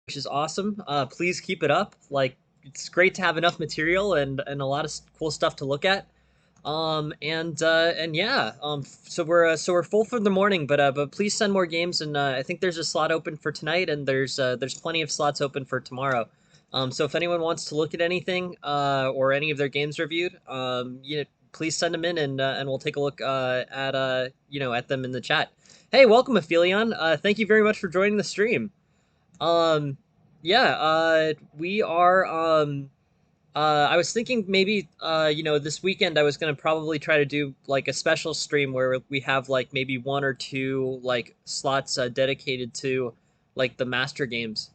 which is awesome. Please keep it up. Like, it's great to have enough material and a lot of cool stuff to look at. And yeah. So we're full for the morning, but please send more games. And I think there's a slot open for tonight, and there's plenty of slots open for tomorrow. So if anyone wants to look at anything or any of their games reviewed, please send them in, and we'll take a look at them in the chat. Hey, welcome, Aphelion. Thank you very much for joining the stream. Um, yeah, we are. I was thinking maybe, this weekend I was gonna probably try to do like a special stream where we have like maybe one or two like slots dedicated to like the master games,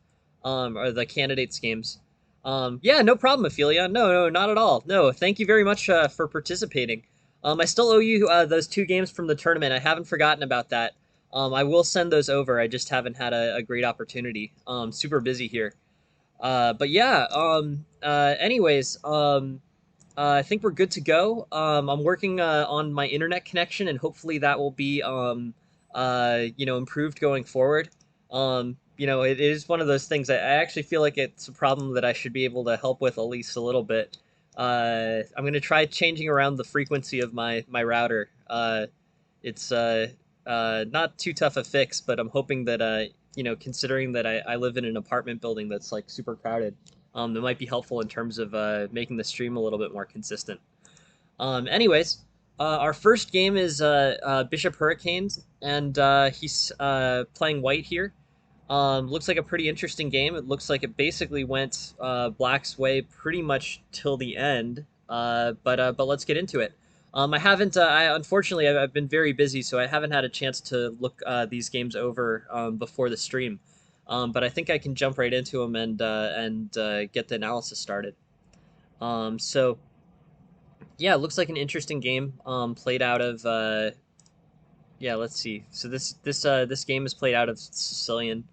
or the candidates games. Yeah, no problem, Ophelia. No, no, not at all. No, thank you very much for participating. I still owe you those two games from the tournament. I haven't forgotten about that. I will send those over. I just haven't had a great opportunity. Super busy here. But yeah. Anyways. I think we're good to go. I'm working on my internet connection, and hopefully that will be improved going forward. It is one of those things. I actually feel like it's a problem that I should be able to help with at least a little bit. I'm gonna try changing around the frequency of my router. It's not too tough a fix, but I'm hoping that considering that I live in an apartment building that's like super crowded, that might be helpful in terms of making the stream a little bit more consistent. Anyways, our first game is Bishop Hurricanes, and he's playing white here. Looks like a pretty interesting game. It looks like it basically went Black's way pretty much till the end. But let's get into it. I haven't. I unfortunately I've been very busy, so I haven't had a chance to look these games over before the stream. But I think I can jump right into them and get the analysis started. So yeah, it looks like an interesting game. Played out of yeah. Let's see. So this game is played out of Sicilian.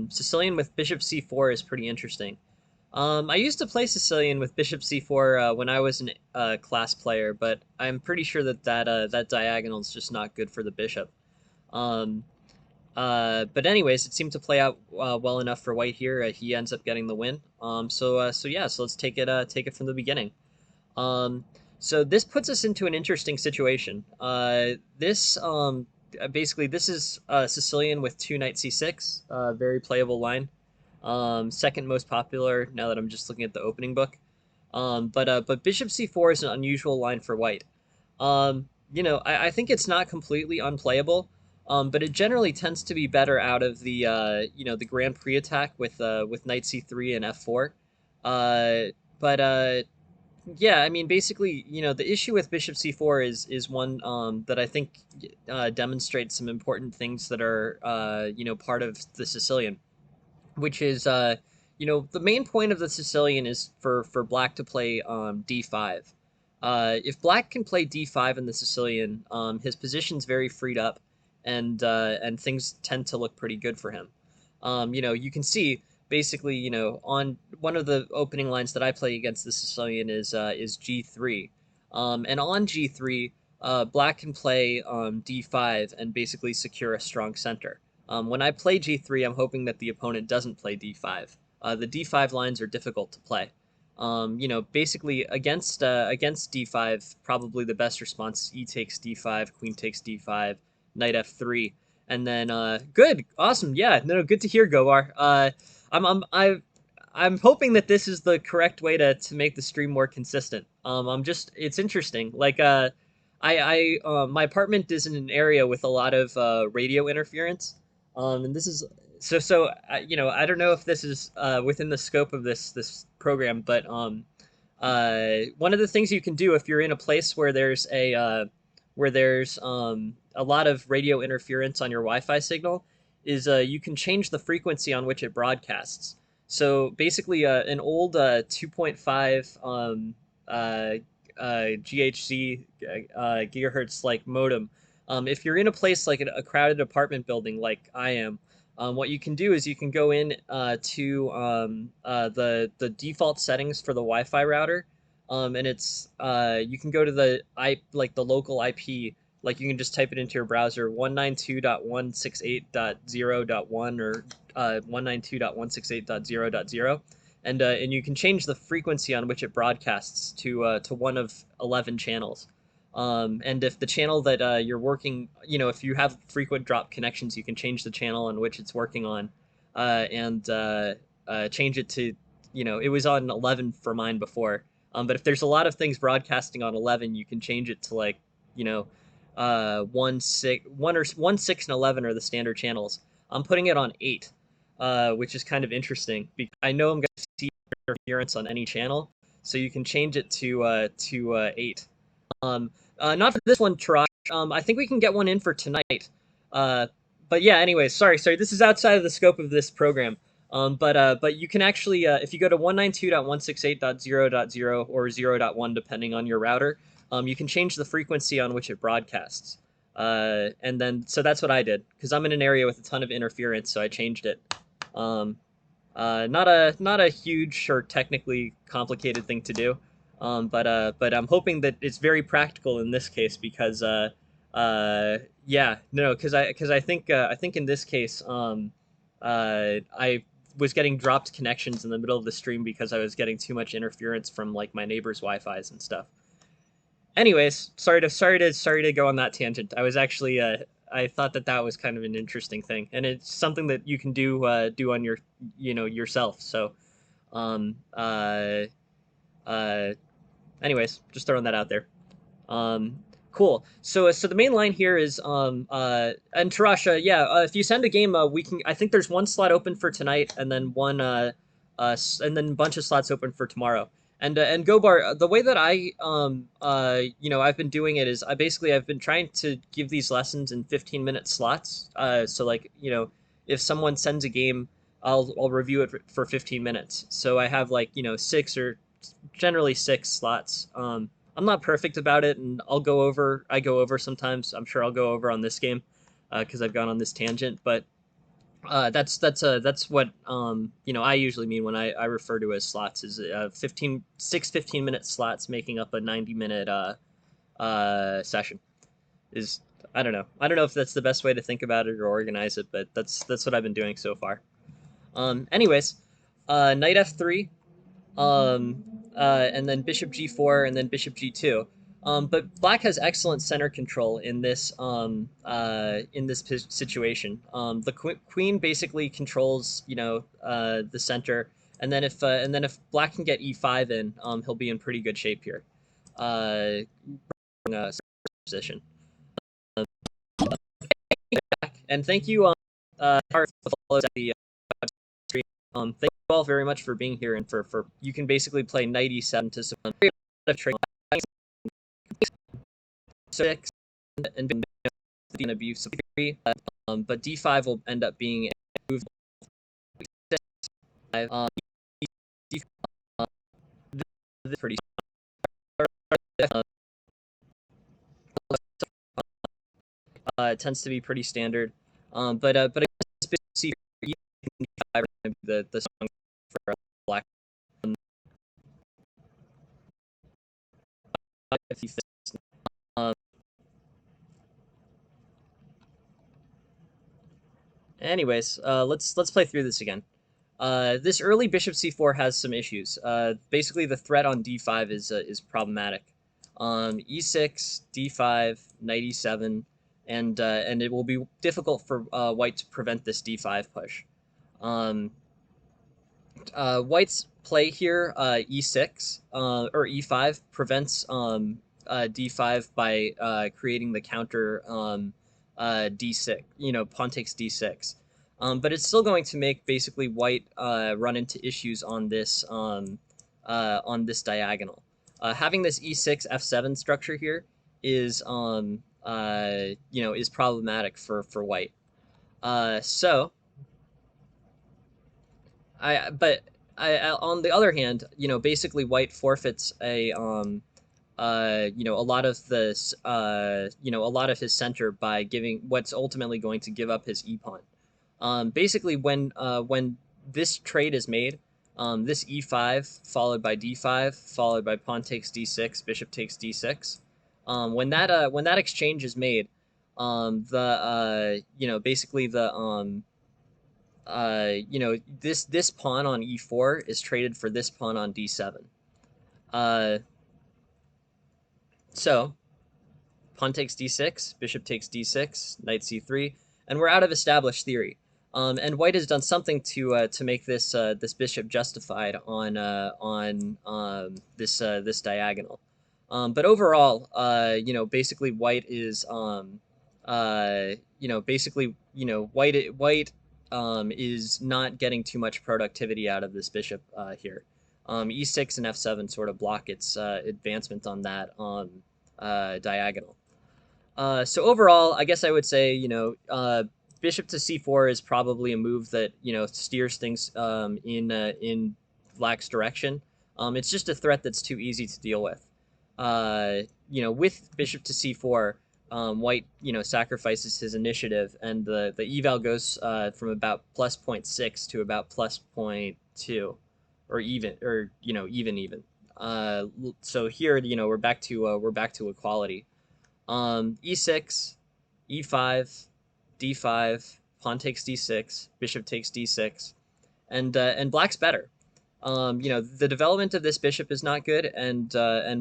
Sicilian with Bishop C4 is pretty interesting. I used to play Sicilian with Bishop C4 when I was an class player, but I'm pretty sure that diagonal is just not good for the bishop. Um, but anyways, it seemed to play out well enough for White here. He ends up getting the win. So yeah, so let's take it from the beginning. Um, so this puts us into an interesting situation. This basically this is Sicilian with two knight c6, very playable line. Second most popular now that I'm just looking at the opening book. But Bishop c4 is an unusual line for White. I think it's not completely unplayable. But it generally tends to be better out of the Grand Prix attack with Knight C3 and F4. But Yeah, I mean, basically, the issue with Bishop C4 is one that I think demonstrates some important things that are part of the Sicilian, which is the main point of the Sicilian is for Black to play D5. If Black can play D5 in the Sicilian, his position's very freed up, and things tend to look pretty good for him. You can see basically, on one of the opening lines that I play against the Sicilian is G3, and on G3, Black can play D5 and basically secure a strong center. When I play G3, I'm hoping that the opponent doesn't play D5. The D5 lines are difficult to play. Basically against D5, probably the best response is E takes D5, Queen takes D5, Knight F3, and then good, awesome, yeah, no, good to hear, Govar. I'm I'm I. I'm hoping that this is the correct way to make the stream more consistent. It's interesting. Like, my apartment is in an area with a lot of radio interference. And this is I don't know if this is within the scope of this program, but one of the things you can do if you're in a place where there's a lot of radio interference on your Wi-Fi signal is you can change the frequency on which it broadcasts. So basically, an old 2.5 GHz gigahertz like modem. If you're in a place like a crowded apartment building like I am, what you can do is you can go in to the default settings for the Wi-Fi router, and it's you can go to the local IP Like you can just type it into your browser 192.168.0.1 or 192.168.0.0, and you can change the frequency on which it broadcasts to one of 11 channels. And if the channel that you're working, if you have frequent drop connections, you can change the channel on which it's working on, and change it to, it was on 11 for mine before. But if there's a lot of things broadcasting on 11, you can change it to like, you know, 1 6 and 11 are the standard channels. I'm putting it on 8, which is kind of interesting because I know I'm going to see interference on any channel, so you can change it to 8. Not for this one, Tarash. I think we can get one in for tonight. Uh, but yeah, anyways, sorry. This is outside of the scope of this program. But you can actually, if you go to 192.168.0.0 or 0.1, depending on your router, you can change the frequency on which it broadcasts. And then, so that's what I did, because I'm in an area with a ton of interference, so I changed it. Not a huge or technically complicated thing to do, but I'm hoping that it's very practical in this case because yeah, no, because I think in this case I was getting dropped connections in the middle of the stream because I was getting too much interference from like my neighbors' Wi-Fi's and stuff. Anyways, sorry to go on that tangent. I was actually I thought that was kind of an interesting thing, and it's something that you can do on your yourself. So, um, uh, uh, anyways, just throwing that out there. Um, cool. So the main line here is and Tarasha, yeah, if you send a game, we can. I think there's one slot open for tonight, and then and then a bunch of slots open for tomorrow. And Gobar, the way that I've been doing it is I've been trying to give these lessons in 15-minute slots. So like if someone sends a game, I'll review it for 15 minutes. So I have like six or generally six slots. I'm not perfect about it, and I go over sometimes. I'm sure I'll go over on this game because I've gone on this tangent. But that's what I usually mean when I refer to as slots is 15-minute slots making up a 90-minute session. Is I don't know if that's the best way to think about it or organize it, but that's what I've been doing so far. Anyways, knight f3, um, and then bishop g4, and then bishop g2. But black has excellent center control in this situation. The queen basically controls the center, and then if black can get e5 in, he'll be in pretty good shape here. Uh, Position. And thank you, for the stream. Thank you all very much for being here, and for you can basically play knight e7 to some six and an abuse of 3, but d5 will end up being a move. D5, pretty. It tends to be pretty standard, but see the song for black. Um, Anyways, let's play through this again. This early bishop c4 has some issues. Basically, the threat on d5 is problematic. E6, d5, knight e7, and it will be difficult for white to prevent this d5 push. White's play here, e6 or e5 prevents d5 by creating the counter d6. Pawn takes d6. But it's still going to make basically white run into issues on this diagonal. Having this e6 f7 structure here is is problematic for white. So on the other hand, basically white forfeits a lot of this a lot of his center by giving what's ultimately going to give up his e pawn. Basically, when this trade is made, this e5 followed by d5 followed by pawn takes d6, bishop takes d6. When that exchange is made, the basically the this pawn on e4 is traded for this pawn on d7. Uh, so pawn takes d6, bishop takes d6, knight c3, and we're out of established theory. And white has done something to make this bishop justified on this diagonal. But overall, basically white is white is not getting too much productivity out of this bishop here. E6 and f7 sort of block its advancement on that diagonal. So overall, I guess I would say, bishop to c4 is probably a move that steers things in black's direction. It's just a threat that's too easy to deal with. With bishop to c4, white sacrifices his initiative, and the eval goes from about plus 0.6 to about plus 0.2, or even. So here, we're back to equality. E6, E5, D5, pawn takes D6, bishop takes D6, and black's better. The development of this bishop is not good, and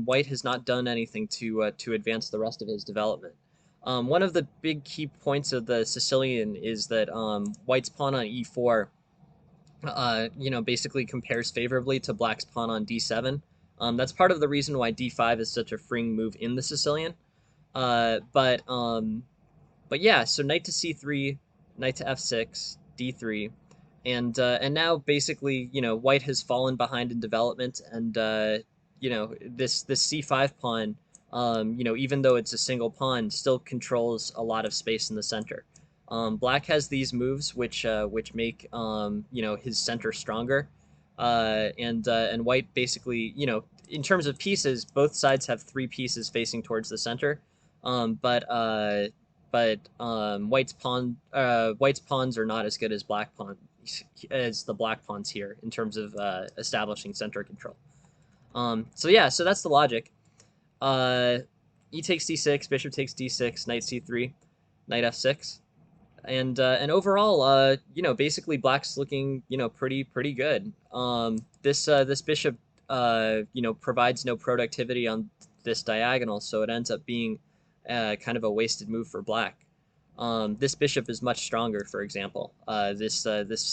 white has not done anything to advance the rest of his development. One of the big key points of the Sicilian is that white's pawn on E4, basically compares favorably to black's pawn on D7. That's part of the reason why D5 is such a freeing move in the Sicilian. But yeah, so knight to c3, knight to f6, d3, and now basically white has fallen behind in development, and this c5 pawn, even though it's a single pawn, still controls a lot of space in the center. Black has these moves which make his center stronger, and white basically in terms of pieces, both sides have three pieces facing towards the center. But white's pawns are not as good as the black pawns here in terms of establishing center control. So yeah, so that's the logic. E takes d6, bishop takes d6, knight c3, knight f6, and overall, basically black's looking pretty good. This bishop provides no productivity on this diagonal, so it ends up being kind of a wasted move for black. This bishop is much stronger, for example. This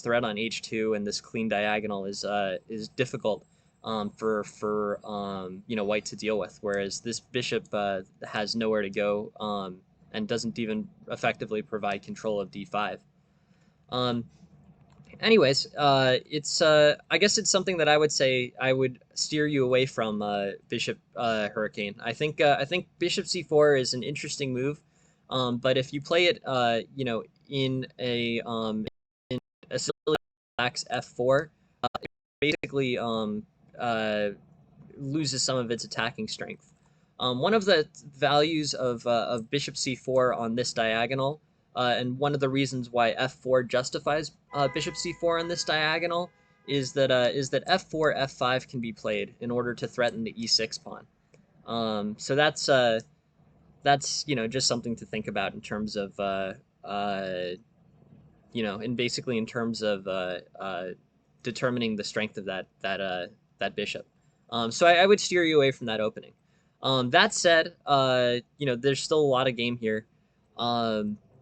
threat on h2 and this clean diagonal is difficult for white to deal with, whereas this bishop has nowhere to go and doesn't even effectively provide control of d5. Um, Anyways, it's I guess it's something that I would say I would steer you away from Bishop Hurricane. I think Bishop C4 is an interesting move, but if you play it, in a silly black's F4, basically uh, loses some of its attacking strength. One of the values of Bishop C4 on this diagonal, and one of the reasons why F4 justifies Bishop C4 on this diagonal, is that F4, F5 can be played in order to threaten the E6 pawn. So that's just something to think about in terms of and basically in terms of determining the strength of that bishop. So I would steer you away from that opening. That said, there's still a lot of game here,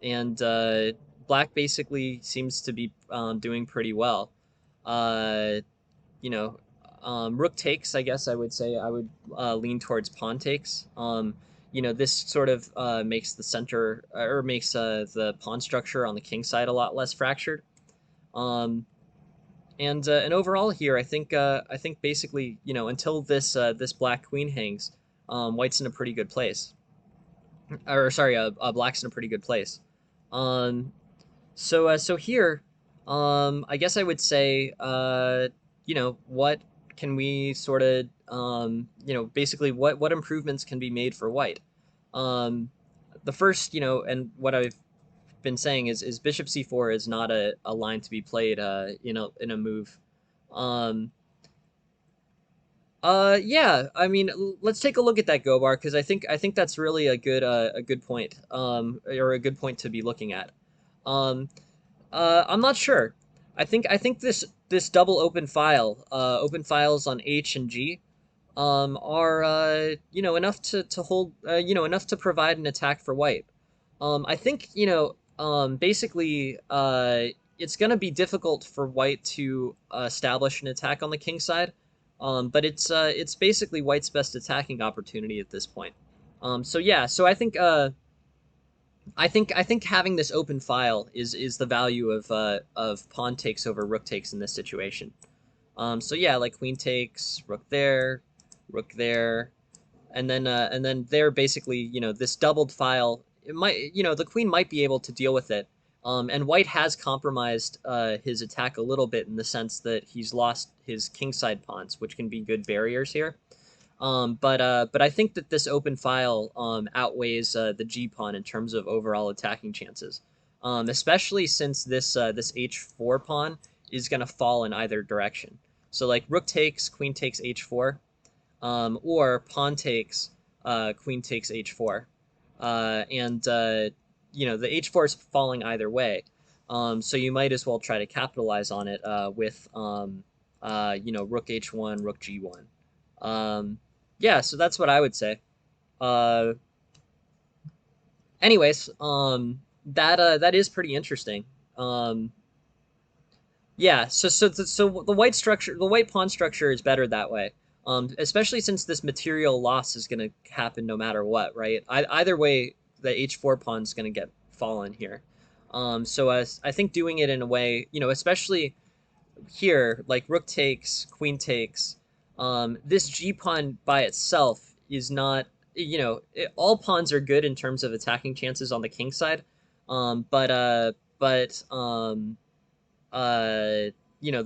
and black basically seems to be doing pretty well. Uh, Rook takes, I guess I would say I would lean towards pawn takes. This sort of makes the center, or makes the pawn structure on the king side a lot less fractured. Um, and overall here, I think basically until this black queen hangs, white's in a pretty good place, or sorry, black's in a pretty good place. Um, so here, I guess I would say, what can we sort of, basically what improvements can be made for white? Um, the first, and what I've been saying is Bishop C4 is not a line to be played in a move. Um, Yeah. I mean, let's take a look at that go bar because I think that's really a good point. Or a good point to be looking at. Um, I'm not sure. I think this double open files on H and G, are enough to hold enough to provide an attack for white. I think basically it's gonna be difficult for white to establish an attack on the king side, but it's basically white's best attacking opportunity at this point. So yeah, so I think having this open file is the value of pawn takes over rook takes in this situation. So yeah, like queen takes, rook there, and then they're basically this doubled file. It might the queen might be able to deal with it. And white has compromised his attack a little bit in the sense that he's lost his kingside pawns, which can be good barriers here. But I think that this open file outweighs the G pawn in terms of overall attacking chances, especially since this H4 pawn is gonna fall in either direction. So like rook takes, queen takes H4, or pawn takes, queen takes H4, and the H4 is falling either way. So you might as well try to capitalize on it with rook H1, rook G1. Yeah, so that's what I would say. Uh, anyways, that is pretty interesting. Um, yeah, so the white structure, the white pawn structure is better that way. Especially since this material loss is going to happen no matter what, right? Either way, the H4 pawn is going to get fallen here. So I think doing it in a way, especially here, like rook takes, queen takes, this G pawn by itself is not, all pawns are good in terms of attacking chances on the king side, but uh, the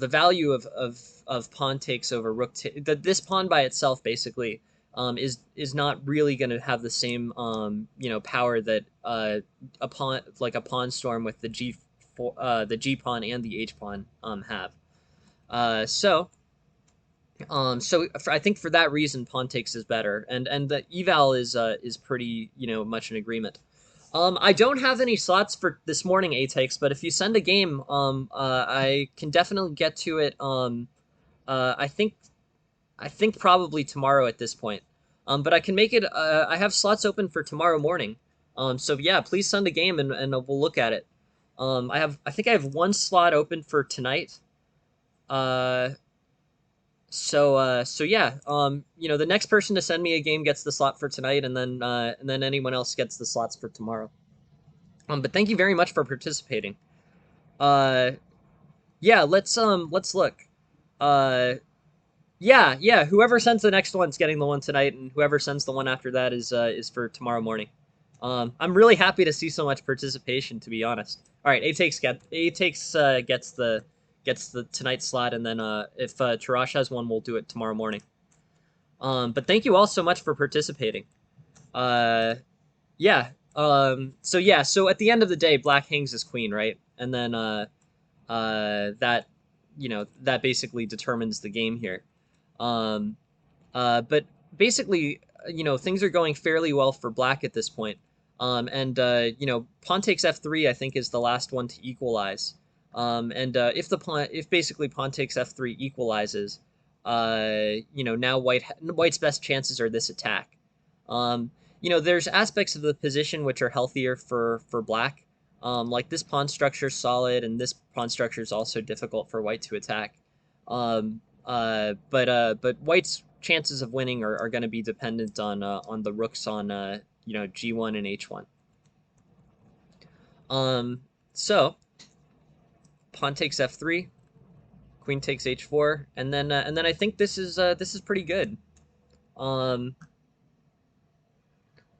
value of pawn takes over rook that this pawn by itself basically is not really going to have the same power that a pawn like a pawn storm with the G pawn and the H pawn have. I think for that reason, pawn takes is better, and the eval is pretty much in agreement. I don't have any slots for this morning A takes, but if you send a game, I can definitely get to it. I think probably tomorrow at this point. But I can make it. I have slots open for tomorrow morning. So yeah, please send a game and we'll look at it. I think I have one slot open for tonight. Uh, so yeah, the next person to send me a game gets the slot for tonight, and then anyone else gets the slots for tomorrow. But thank you very much for participating. Uh, yeah, let's look. Uh, yeah. Whoever sends the next one's getting the one tonight, and whoever sends the one after that is for tomorrow morning. I'm really happy to see so much participation, to be honest. All right, A takes gets the tonight slot, and then if Tarash has one, we'll do it tomorrow morning. But thank you all so much for participating. Uh, yeah. So at the end of the day, Black hangs his queen, right? And then that that basically determines the game here. Um, but basically, things are going fairly well for Black at this point. And pawn takes f3, I think, is the last one to equalize. And if basically pawn takes f3 equalizes, now white's best chances are this attack. There's aspects of the position which are healthier for Black. Like this pawn structure is solid, and this pawn structure is also difficult for white to attack. But white's chances of winning are going to be dependent on the rooks on G1 and H1. So pawn takes f3, queen takes h4, and then I think this is pretty good.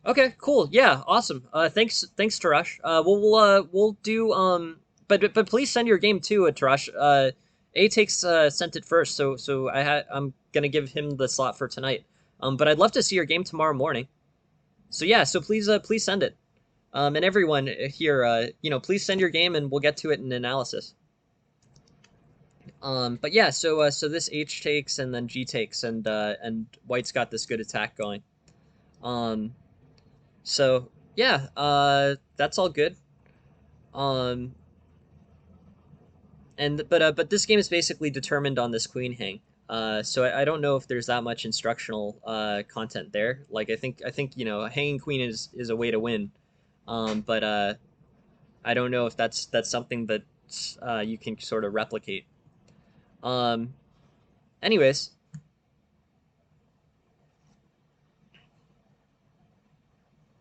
Okay, cool. Yeah, awesome. Thanks, Tarash. We'll do but please send your game too, Tarash. A takes sent it first, so I'm gonna give him the slot for tonight. But I'd love to see your game tomorrow morning. So yeah, so please send it. And everyone here, please send your game and we'll get to it in analysis. But yeah, so this H takes and then G takes, and White's got this good attack going. Um, so yeah, that's all good. Um, but this game is basically determined on this queen hang. So I don't know if there's that much instructional content there. Like I think a hanging queen is a way to win. But I don't know if that's something that you can sort of replicate. Um, anyways,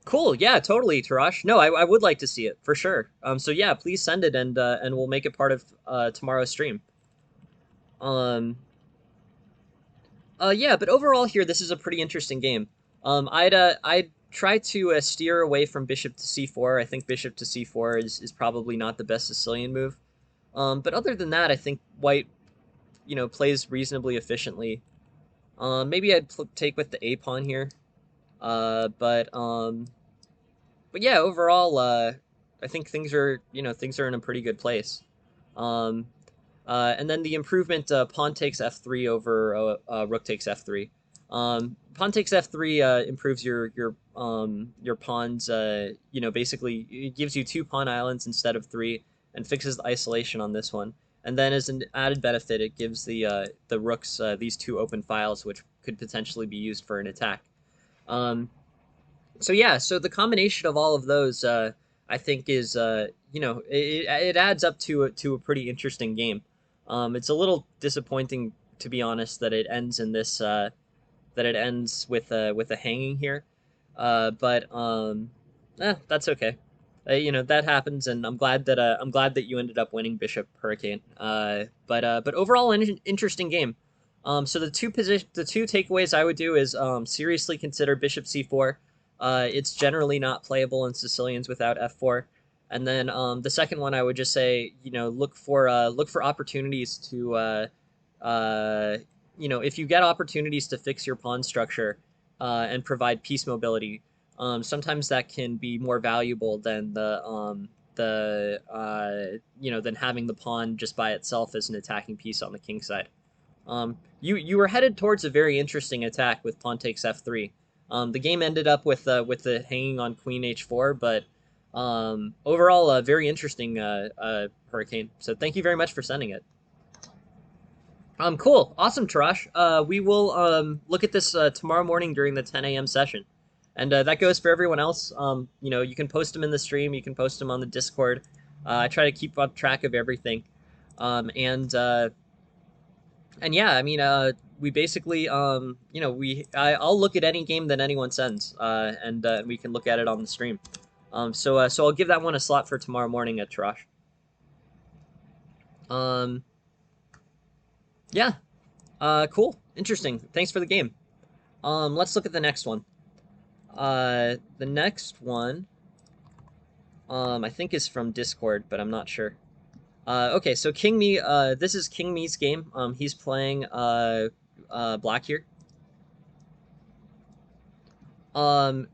cool. Yeah, totally, Tarash. No, I would like to see it for sure. So yeah, please send it, and we'll make it part of tomorrow's stream. Um, yeah, but overall here, this is a pretty interesting game. I'd try to steer away from bishop to c4. I think bishop to c4 is probably not the best Sicilian move. But other than that, I think White, plays reasonably efficiently. Maybe I'd take with the a pawn here. But yeah, overall, I think things are in a pretty good place. Um, and then the improvement, pawn takes f3 over rook takes f3. Pawn takes f3 improves your pawns. Basically it gives you two pawn islands instead of three, and fixes the isolation on this one. And then as an added benefit, it gives the rooks these two open files, which could potentially be used for an attack. Um, so yeah, so the combination of all of those, I think, is it adds up to a pretty interesting game. It's a little disappointing, to be honest, that it ends in this that it ends with a hanging here, but that's okay. That happens, and I'm glad that you ended up winning Bishop Hurricane. But overall, an interesting game. So the two takeaways I would do is seriously consider Bishop C4. It's generally not playable in Sicilians without F4. And then the second one, I would just say, look for opportunities to uh, if you get opportunities to fix your pawn structure and provide piece mobility, sometimes that can be more valuable than than having the pawn just by itself as an attacking piece on the king side. You were headed towards a very interesting attack with pawn takes f3. The game ended up with the hanging on queen h4, but overall, a very interesting Hurricane. So thank you very much for sending it. Cool, awesome, Tarash. We will look at this tomorrow morning during the 10 a.m. session, and that goes for everyone else. You can post them in the stream. You can post them on the Discord. I try to keep up track of everything, um, and uh, and yeah, I mean, we basically, I'll look at any game that anyone sends, and we can look at it on the stream. So I'll give that one a slot for tomorrow morning at Tarash. Um, yeah, cool, interesting. Thanks for the game. Let's look at the next one. The next one, I think is from Discord, but I'm not sure. Okay, so King Me, this is King Me's game. He's playing black here. Um,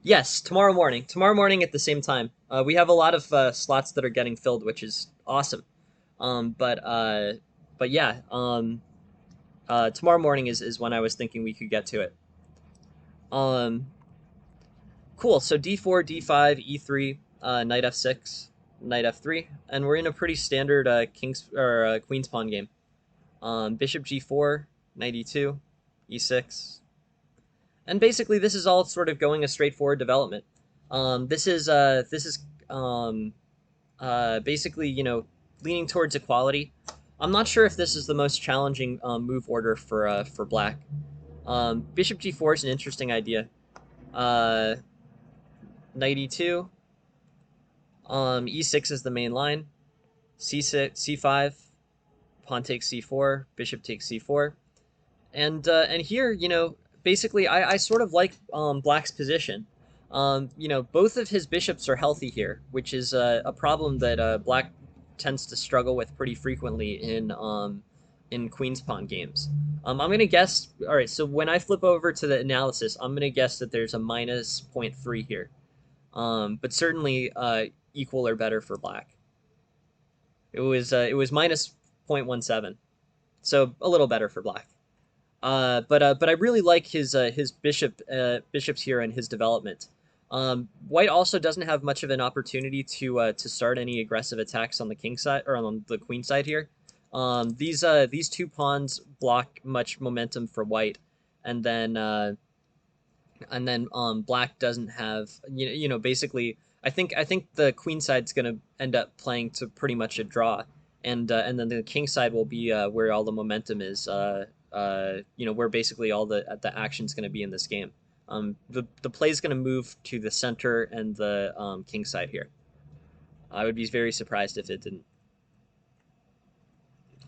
yes, tomorrow morning. Tomorrow morning at the same time. We have a lot of slots that are getting filled, which is awesome. Um, but uh, but yeah, tomorrow morning is when I was thinking we could get to it. Um, cool. So d4, d5, e3, knight f6, knight f3, and we're in a pretty standard king's or queen's pawn game. Bishop g4, knight e2, e6, and basically this is all sort of going a straightforward development. This is basically leaning towards equality. I'm not sure if this is the most challenging move order for black. Bishop g4 is an interesting idea. Uh, Knight e2. E6 is the main line. C6, c5, pawn takes c4, bishop takes c4, and here basically I sort of like Black's position. Both of his bishops are healthy here, which is a problem that Black tends to struggle with pretty frequently in Queen's Pawn games. I'm gonna guess. All right, so when I flip over to the analysis, I'm gonna guess that there's a minus zero point 0.3 here, but certainly equal or better for Black. It was minus 0.17, so a little better for black. But I really like his bishops here and his development. White also doesn't have much of an opportunity to start any aggressive attacks on the king side or on the queen side here. These two pawns block much momentum for white, and then black doesn't have basically I think the queen side's gonna end up playing to pretty much a draw, and then the king side will be where all the momentum is, where basically all the action's gonna be in this game. The play's gonna move to the center and the king side here. I would be very surprised if it didn't.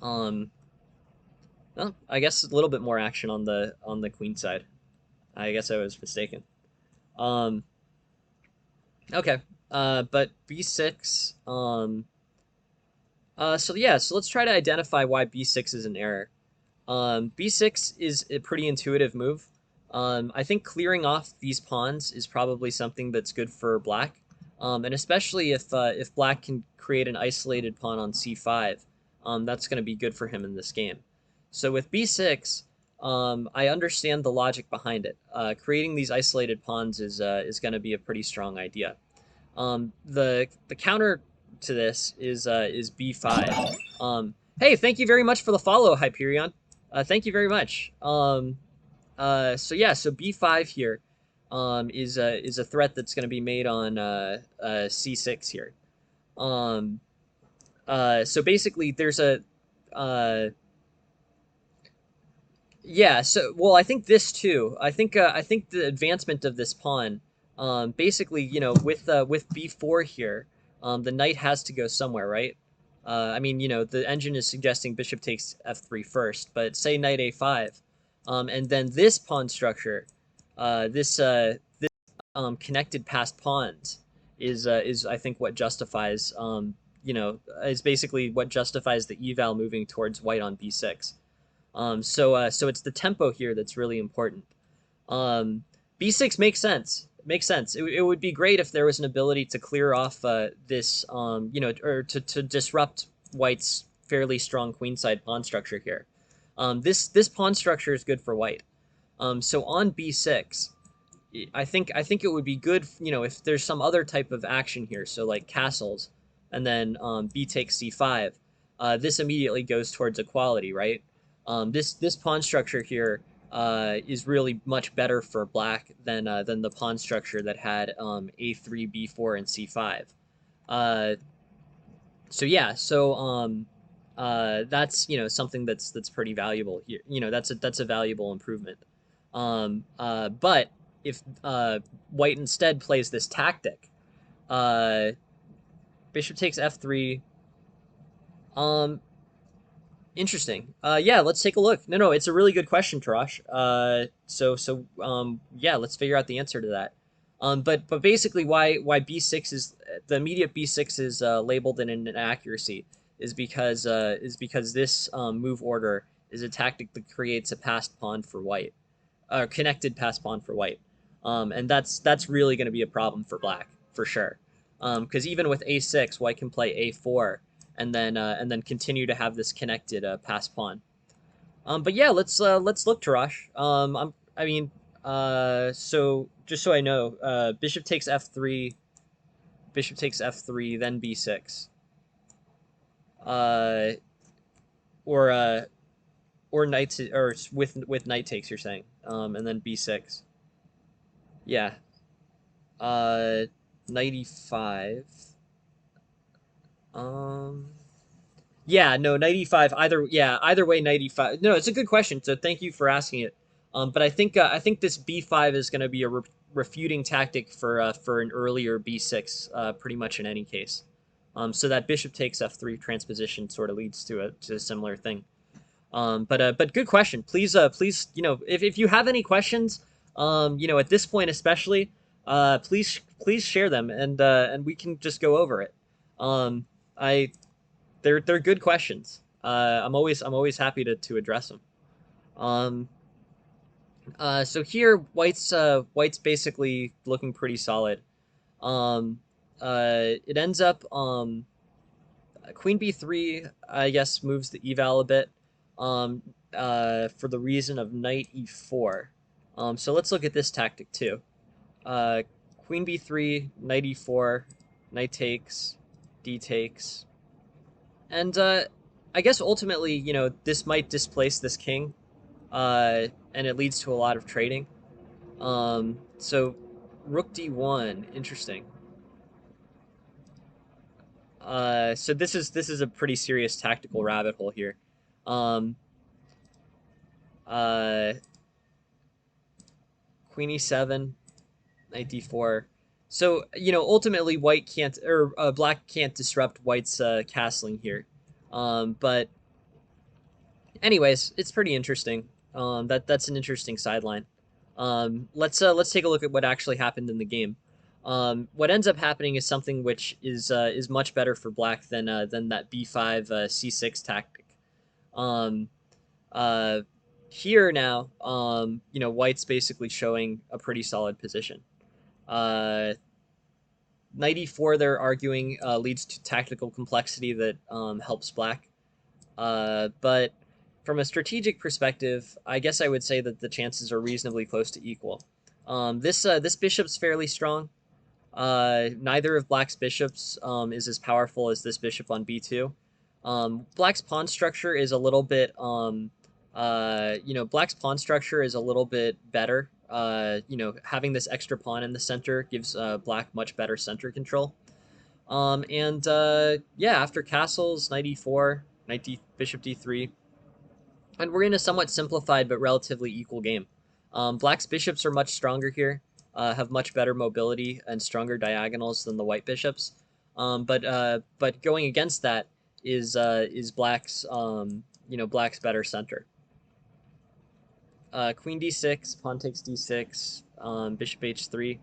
Um, well, I guess a little bit more action on the queen side. I guess I was mistaken. Um, Okay. But B6. So yeah. So let's try to identify why B6 is an error. B6 is a pretty intuitive move. I think clearing off these pawns is probably something that's good for black, and especially if black can create an isolated pawn on C5, that's going to be good for him in this game. So with B6, I understand the logic behind it. Creating these isolated pawns is going to be a pretty strong idea. The counter to this is B5. Hey, thank you very much for the follow, Hyperion. Thank you very much. So yeah, so B5 here is a threat that's going to be made on C6 here. Um, so basically, there's a uh, yeah, so well, I think this too. I think the advancement of this pawn, basically, with b4 here, the knight has to go somewhere, right? I mean, the engine is suggesting bishop takes f3 first, but say knight a5, and then this pawn structure, this connected past pawns is I think what justifies is basically what justifies the eval moving towards white on b6. So it's the tempo here that's really important. B6 makes sense. Makes sense. It would be great if there was an ability to clear off this, or to disrupt White's fairly strong queenside pawn structure here. This pawn structure is good for White. So on B6, I think it would be good, if there's some other type of action here, so like castles, and then B takes C5. This immediately goes towards equality, right? This pawn structure here is really much better for black than the pawn structure that had A3, B4, and C5. Uh, so yeah, so that's something that's pretty valuable here. That's a valuable improvement. But if White instead plays this tactic, uh, Bishop takes F3. Um, Interesting. Yeah, let's take a look. No, it's a really good question, Tarash. Yeah, let's figure out the answer to that. But basically, why B6 is the immediate B6 is labeled in an inaccuracy is because this move order is a tactic that creates a passed pawn for white, connected passed pawn for white, and that's really going to be a problem for black for sure. Because even with A6, white can play A4 and then continue to have this connected pass pawn. But yeah, let's look, Tarash. I mean, so just so I know, bishop takes f3, bishop takes f3, then b6, uh, or uh, or knight or with knight takes. You're saying, and then b6. Yeah, uh, knight e5. Um, Yeah, no, 95. Either way, 95. No, it's a good question. So thank you for asking it. But I think this B5 is going to be a refuting tactic for an earlier B6, pretty much in any case. So that bishop takes F3 transposition sort of leads to a similar thing. But good question. Please, if you have any questions, at this point especially, please share them and we can just go over it. I they're good questions. I'm always happy to address them. Um, so here White's basically looking pretty solid. It ends up Queen b3, I guess, moves the eval a bit, um, for the reason of knight e4. So let's look at this tactic too. Uh, Queen b3, knight e4, knight takes, d takes, and I guess ultimately, this might displace this king, and it leads to a lot of trading. So rook d1, interesting. So this is a pretty serious tactical rabbit hole here. Um, uh, Queen e7, knight d4. So ultimately, white can't or black can't disrupt white's castling here. But anyways, it's pretty interesting. That's an interesting sideline. Let's take a look at what actually happened in the game. What ends up happening is something which is much better for black than that b5 c6 tactic. Um, uh, Here now, white's basically showing a pretty solid position. Uh, Knight e4, they're arguing, leads to tactical complexity that helps black. But from a strategic perspective, I guess I would say that the chances are reasonably close to equal. This bishop's fairly strong. Neither of black's bishops is as powerful as this bishop on b2. Black's pawn structure is a little bit, black's pawn structure is a little bit better. Having this extra pawn in the center gives black much better center control. And yeah, after castles, knight e4, bishop d3, and we're in a somewhat simplified but relatively equal game. Black's bishops are much stronger here, have much better mobility and stronger diagonals than the white bishops. But going against that is black's better center. Queen d6, pawn takes d6, bishop h3.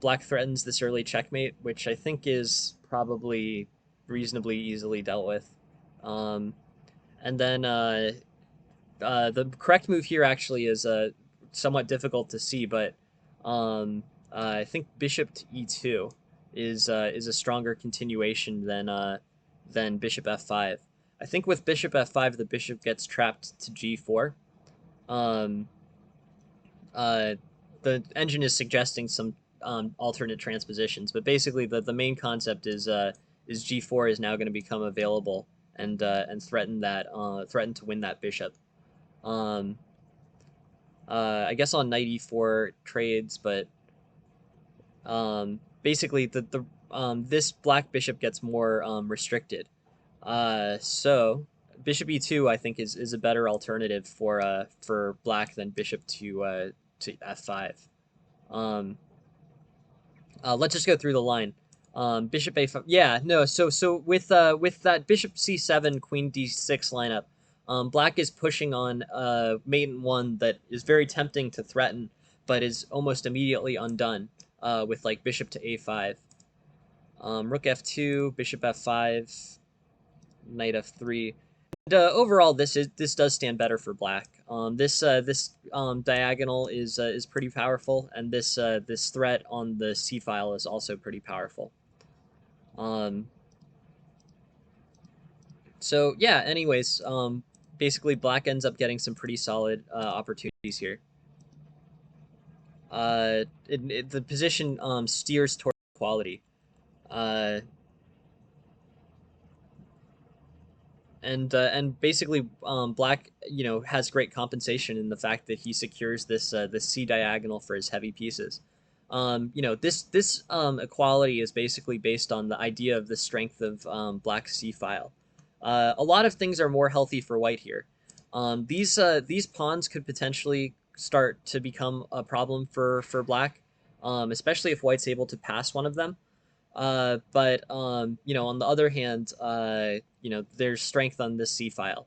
Black threatens this early checkmate, which I think is probably reasonably easily dealt with. And then the correct move here actually is somewhat difficult to see, but I think bishop to e2 is a stronger continuation than bishop f5. I think with bishop f5, the bishop gets trapped to g4. Um, uh, the engine is suggesting some alternate transpositions, but basically the main concept is g4 is now going to become available and threaten to win that bishop. Um, I guess on knight e4 trades, but basically this black bishop gets more restricted. So bishop e2 I think is a better alternative for black than bishop to f5. Um, let's just go through the line. Bishop a5. Yeah, no. So with that bishop c7, queen d6 lineup, black is pushing on mate in one that is very tempting to threaten, but is almost immediately undone with like bishop to a5. Rook f2, bishop f5, knight f3. And, overall, this does stand better for black. This diagonal is pretty powerful, and this threat on the c file is also pretty powerful. Um, so yeah. Anyways, basically, black ends up getting some pretty solid opportunities here. The position steers toward equality. Uh, and basically black has great compensation in the fact that he secures this C diagonal for his heavy pieces. This equality is basically based on the idea of the strength of black's C file. A lot of things are more healthy for white here. These pawns could potentially start to become a problem for black, especially if white's able to pass one of them. But on the other hand, there's strength on this C file.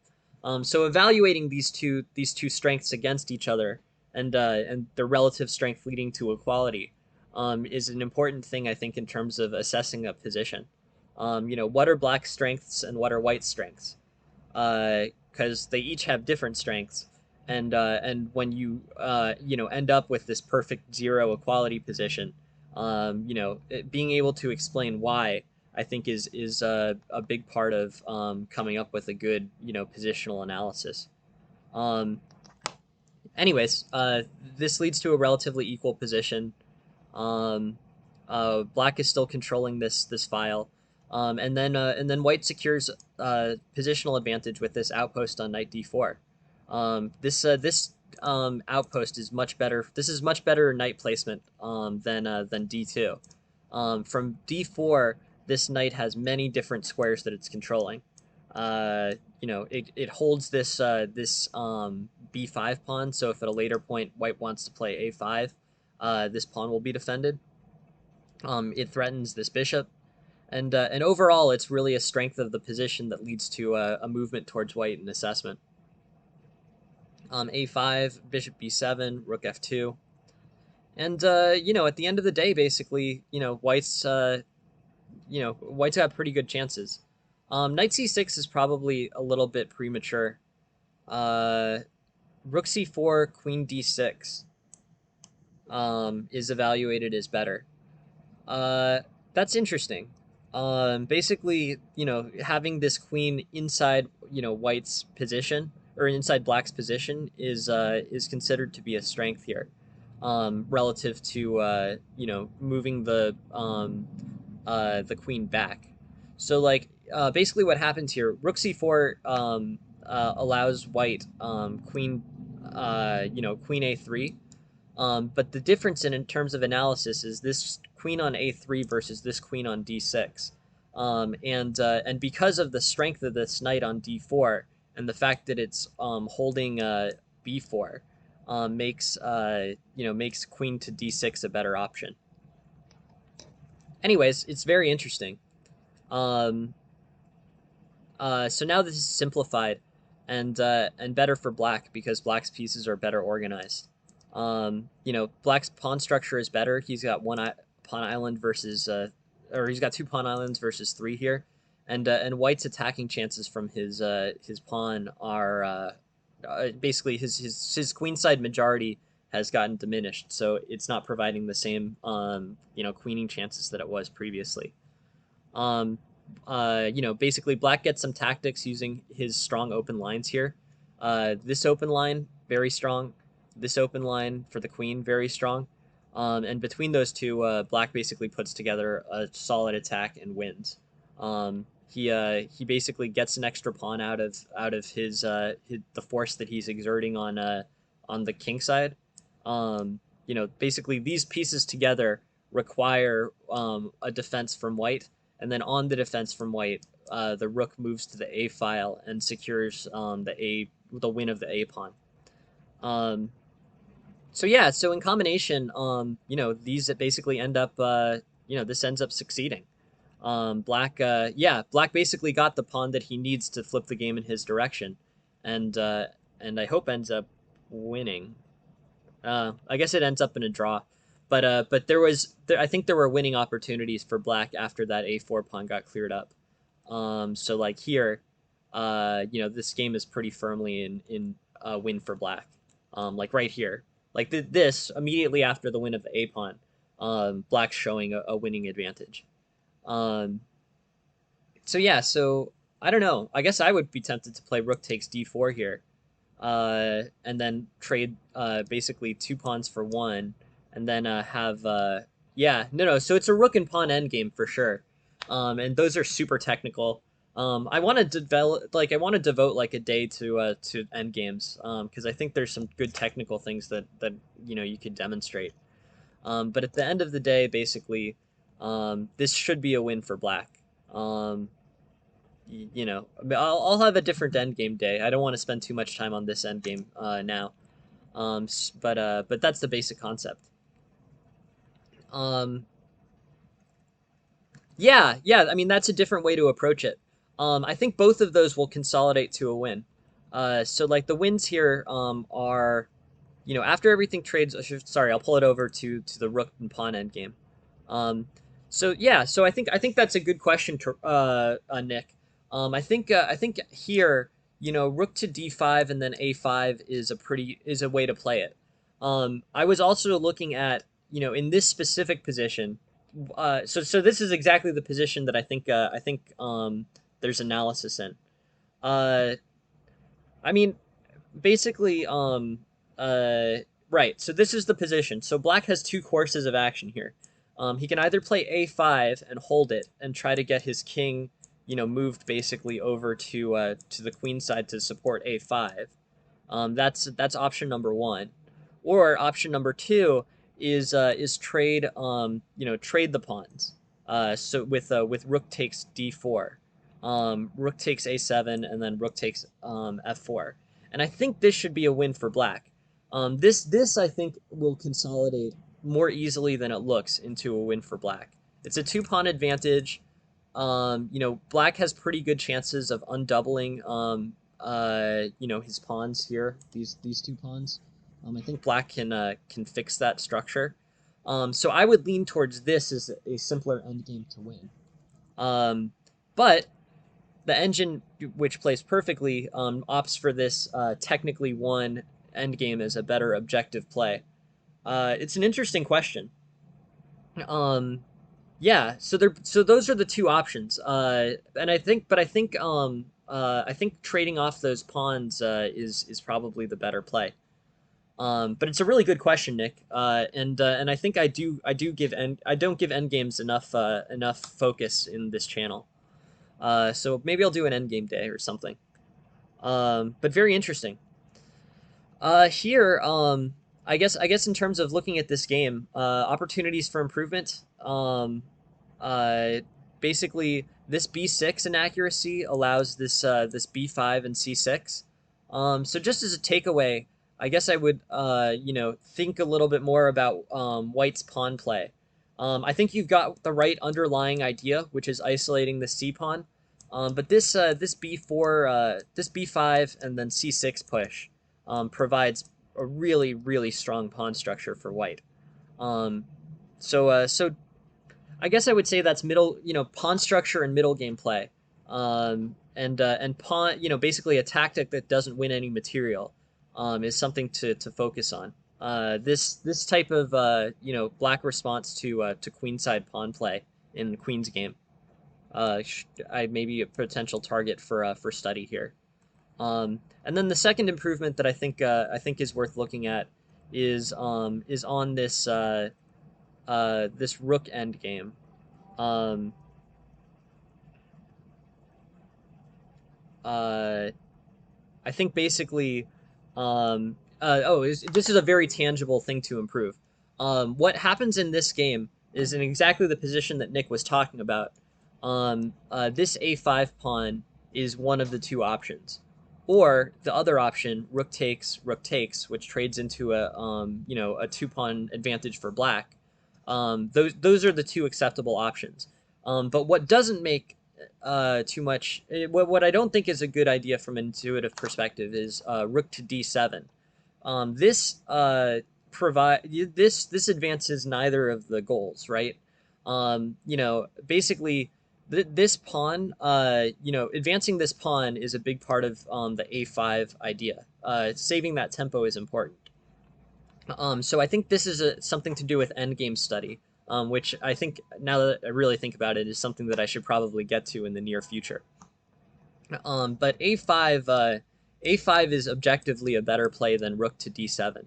So evaluating these two strengths against each other and their relative strength leading to equality is an important thing, I think, in terms of assessing a position. What are black strengths and what are white strengths? Because they each have different strengths, and when you end up with this perfect zero equality position, being able to explain why I think is a big part of coming up with a good positional analysis. Um, anyways, this leads to a relatively equal position. Um, Black is still controlling this file, and then White secures positional advantage with this outpost on knight d4. This outpost is much better. This is much better knight placement than d2. From d4, this knight has many different squares that it's controlling. It holds this b5 pawn. So if at a later point White wants to play a5, this pawn will be defended. It threatens this bishop, and overall, it's really a strength of the position that leads to a movement towards White in assessment. A5, bishop b7, rook f2, and at the end of the day, basically, White's got pretty good chances. Knight c6 is probably a little bit premature. Rook c4, queen d6 is evaluated as better. That's interesting. Basically, having this queen inside, White's position or inside Black's position is considered to be a strength here, relative to moving the queen back. So basically what happens here, Rook c4 allows White queen a3. But the difference in terms of analysis is this queen on a3 versus this queen on d6. And because of the strength of this knight on d4 and the fact that it's holding b4, makes queen to d6 a better option. Anyways, it's very interesting. So now this is simplified and better for Black because Black's pieces are better organized. Black's pawn structure is better. He's got one pawn island versus, or he's got two pawn islands versus three here, and White's attacking chances from his pawn are basically his queenside majority has gotten diminished, so it's not providing the same queening chances that it was previously. Basically Black gets some tactics using his strong open lines here. This open line, very strong. This open line for the queen, very strong. And between those two, Black basically puts together a solid attack and wins. He basically gets an extra pawn out of the force that he's exerting on the king side. Basically these pieces together require a defense from White, and then on the defense from White, the rook moves to the a file and secures the win of the a pawn. So in combination, these basically end up, this ends up succeeding. Black basically got the pawn that he needs to flip the game in his direction, and I hope ends up winning. I guess it ends up in a draw, but I think there were winning opportunities for Black after that a4 pawn got cleared up. So like here, this game is pretty firmly in a win for Black. Like right here. Like this, immediately after the win of the a pawn, Black's showing a winning advantage. So I don't know. I guess I would be tempted to play rook takes d4 here, and then trade basically two pawns for one, and then have So it's a rook and pawn endgame for sure, and those are super technical. I want to devote like a day to end games, because I think there's some good technical things that you could demonstrate. But at the end of the day, basically, this should be a win for Black. I'll have a different end game day. I don't want to spend too much time on this end game now. But that's the basic concept. Yeah. I mean, that's a different way to approach it. I think both of those will consolidate to a win. So like the wins here are, after everything trades. Sorry, I'll pull it over to the rook and pawn endgame. So I think that's a good question, Nick. I think here, rook to d5 and then a5 is a way to play it. I was also looking at, in this specific position, So this is exactly the position that I think there's analysis in. Uh, I mean, basically, right. So this is the position. So black has two courses of action here. He can either play a5 and hold it and try to get his king, moved basically over to the queen side to support a5. That's option number one, or option number two is trade trade the pawns. So with rook takes d4, rook takes a7, and then rook takes f4. And I think this should be a win for black. This I think will consolidate more easily than it looks into a win for black. It's a two pawn advantage. Black has pretty good chances of undoubling his pawns here, these two pawns. I think black can fix that structure. So I would lean towards this as a simpler endgame to win. But the engine, which plays perfectly, opts for this technically won endgame as a better objective play. It's an interesting question. Um, yeah, so those are the two options. And I think trading off those pawns is probably the better play. But it's a really good question, Nick. And I think I don't give endgames enough focus in this channel. So maybe I'll do an endgame day or something. But very interesting. Here, I guess in terms of looking at this game, opportunities for improvement. Uh, Basically, this b6 inaccuracy allows this b5 and c6. So just as a takeaway, I guess I would think a little bit more about White's pawn play. I think you've got the right underlying idea, which is isolating the c pawn. But this b4, this b5, and then c6 push provides a really, really strong pawn structure for White. Um, so I guess I would say that's middle, pawn structure and middle game play, and pawn, basically a tactic that doesn't win any material, is something to focus on. This type of black response to queenside pawn play in Queen's game. I may be a potential target for study here. And then the second improvement that I think is worth looking at is on this rook endgame. Um, uh, I think basically, this is a very tangible thing to improve. What happens in this game is in exactly the position that Nick was talking about. This a5 pawn is one of the two options, or the other option, rook takes, which trades into a two pawn advantage for black. Those are the two acceptable options. But what doesn't make too much. What I don't think is a good idea from an intuitive perspective is rook to d7. This advances neither of the goals, right? Basically, this pawn, advancing this pawn is a big part of the a5 idea. Saving that tempo is important. So I think this is something to do with endgame study, which I think, now that I really think about it, is something that I should probably get to in the near future. But a5 is objectively a better play than rook to d7.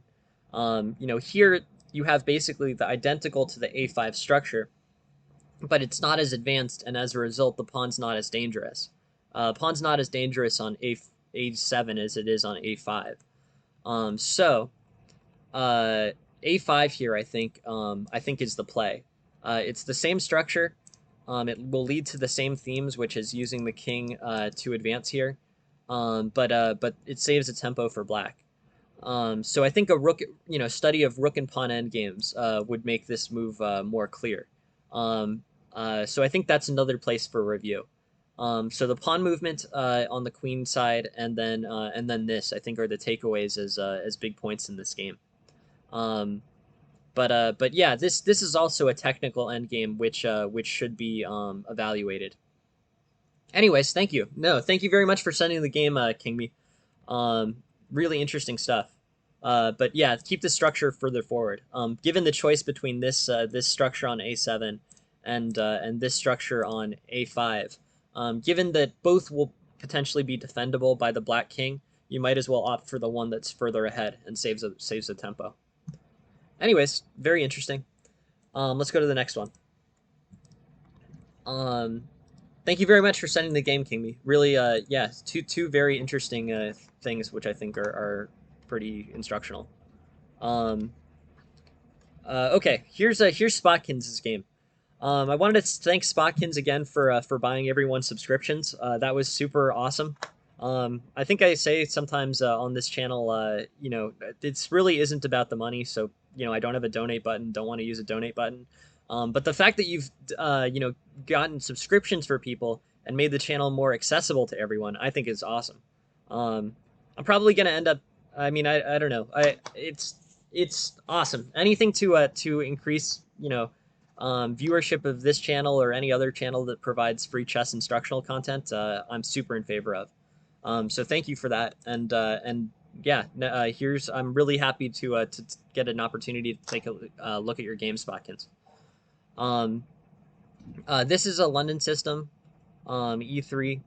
Here you have basically the identical to the a5 structure, but it's not as advanced, and as a result, the pawn's not as dangerous. Pawn's not as dangerous on a7 as it is on a5. So a5 here, I think is the play. It's the same structure. It will lead to the same themes, which is using the king to advance here. But it saves a tempo for black. So I think a rook, study of rook and pawn endgames would make this move more clear. So I think that's another place for review. So the pawn movement on the queen side, and then this, I think, are the takeaways as big points in this game. But yeah, this is also a technical endgame which should be evaluated. Anyways, thank you. No, thank you very much for sending the game, Kingme. Really interesting stuff. But yeah, keep the structure further forward. Given the choice between this structure on a7 and this structure on a5. Given that both will potentially be defendable by the black king, you might as well opt for the one that's further ahead and saves the tempo. Anyways, very interesting. Let's go to the next one. Thank you very much for sending the game, King Me. Really, yeah, two very interesting things, which I think are pretty instructional. Okay, here's Spotkins' game. I wanted to thank Spotkins again for buying everyone's subscriptions. That was super awesome. I think I say sometimes on this channel, you know, it really isn't about the money. So, you know, I don't have a donate button, don't want to use a donate button. But the fact that you've, you know, gotten subscriptions for people and made the channel more accessible to everyone, I think is awesome. I'm probably going to end up, I mean, I don't know. It's awesome. Anything to increase, you know, viewership of this channel or any other channel that provides free chess instructional content, I'm super in favor of. So thank you for that, and yeah, I'm really happy to get an opportunity to take a look at your game, Spotkins. This is a London system, E3,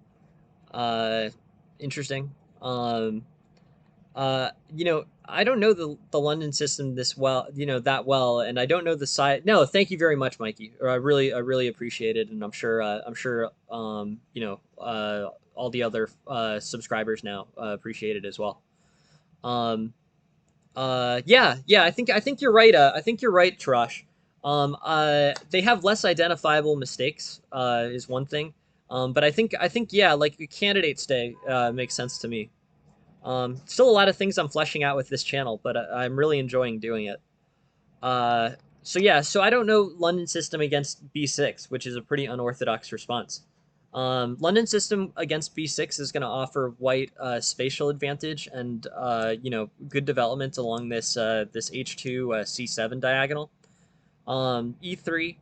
interesting. You know, I don't know the London system this well, you know, that well, and I don't know the side. No, thank you very much, Mikey. I really appreciate it, and I'm sure, you know, all the other subscribers now appreciate it as well. Yeah, I think you're right. I think you're right, Tarash. They have less identifiable mistakes, is one thing. But I think, yeah, like candidate stay makes sense to me. Still a lot of things I'm fleshing out with this channel, but I'm really enjoying doing it. So yeah, so I don't know London system against b6, which is a pretty unorthodox response. London system against b6 is going to offer white spatial advantage and you know, good development along this this h2 c7 diagonal. E3,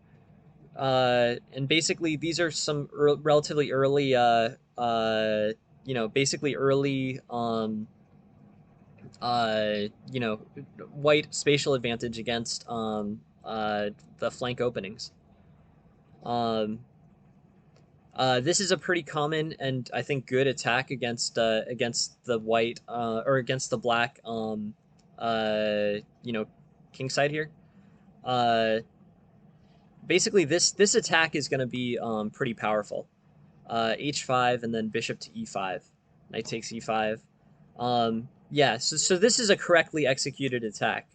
and basically these are some relatively early you know, basically early you know, white spatial advantage against the flank openings. This is a pretty common and I think good attack against the white or against the black you know, king side here. Basically this attack is going to be pretty powerful. H5 and then bishop to E5. Knight takes E5. Yeah, so this is a correctly executed attack.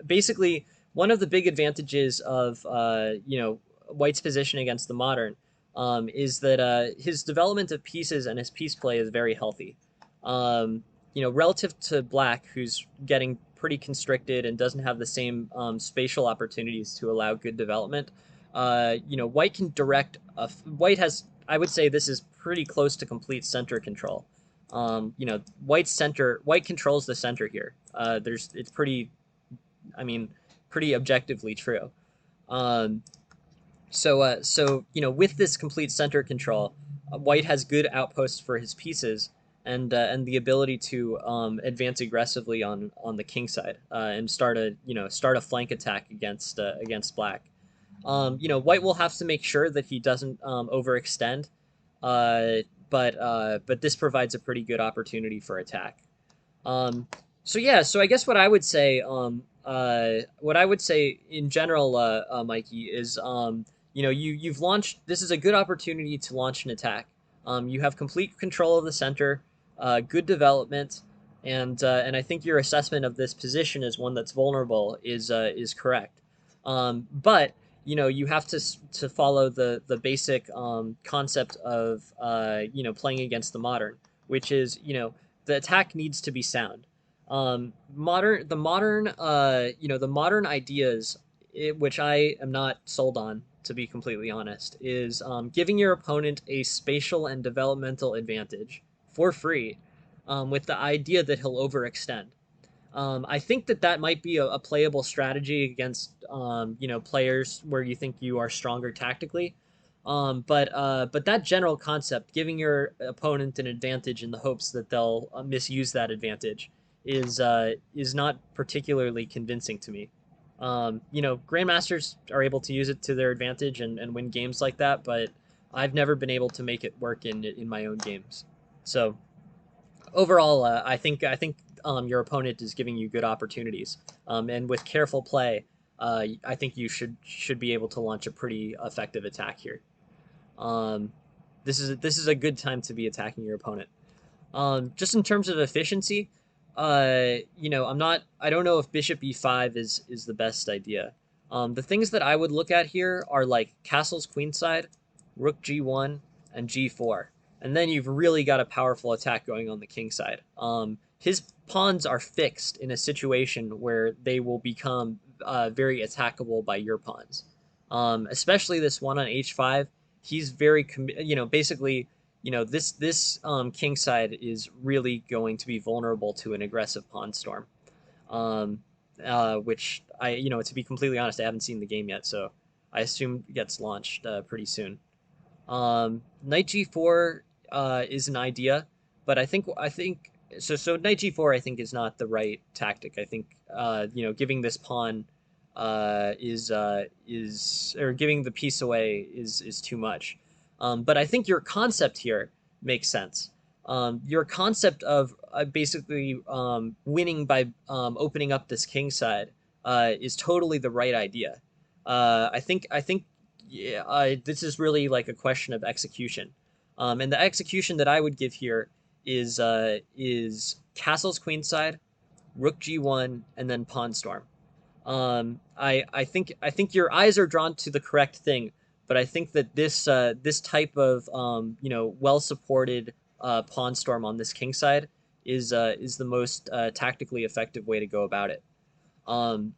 Basically, one of the big advantages of you know, white's position against the modern is that his development of pieces and his piece play is very healthy. You know, relative to black, who's getting pretty constricted and doesn't have the same spatial opportunities to allow good development. You know, white can direct. White has, I would say, this is pretty close to complete center control. You know, white controls the center here. It's pretty, I mean, pretty objectively true. So you know, with this complete center control, white has good outposts for his pieces and the ability to advance aggressively on the king side and start a flank attack against black. You know, white will have to make sure that he doesn't overextend, but this provides a pretty good opportunity for attack. So yeah, so I guess what I would say in general, Mikey, is you know, you've launched. This is a good opportunity to launch an attack. You have complete control of the center, good development, and I think your assessment of this position as one that's vulnerable is correct. But you know, you have to follow the basic concept of you know, playing against the modern, which is, you know, the attack needs to be sound. The modern ideas, which I am not sold on, to be completely honest, is giving your opponent a spatial and developmental advantage for free, with the idea that he'll overextend. I think that might be a playable strategy against you know, players where you think you are stronger tactically. But that general concept, giving your opponent an advantage in the hopes that they'll misuse that advantage, is not particularly convincing to me. You know, grandmasters are able to use it to their advantage and win games like that, but I've never been able to make it work in my own games. So overall, I think your opponent is giving you good opportunities, and with careful play, I think you should be able to launch a pretty effective attack here. Um, this is a good time to be attacking your opponent. Just in terms of efficiency, you know, I don't know if bishop e5 is the best idea. The things that I would look at here are like castles queenside, rook g1, and g4. And then you've really got a powerful attack going on the king side. His pawns are fixed in a situation where they will become very attackable by your pawns. Especially this one on h5. He's very, you know, basically, you know, this king side is really going to be vulnerable to an aggressive pawn storm. Um, which you know, to be completely honest, I haven't seen the game yet, so I assume it gets launched pretty soon. Knight g4 is an idea, but I think so. Knight g4 I think is not the right tactic. I think you know, giving this pawn is or giving the piece away is too much. But I think your concept here makes sense. Your concept of basically winning by opening up this king side is totally the right idea. I think yeah, this is really like a question of execution. And the execution that I would give here is castles queenside, rook g1, and then pawn storm. I think your eyes are drawn to the correct thing, but I think that this type of you know, well supported pawn storm on this king side is the most tactically effective way to go about it. Um,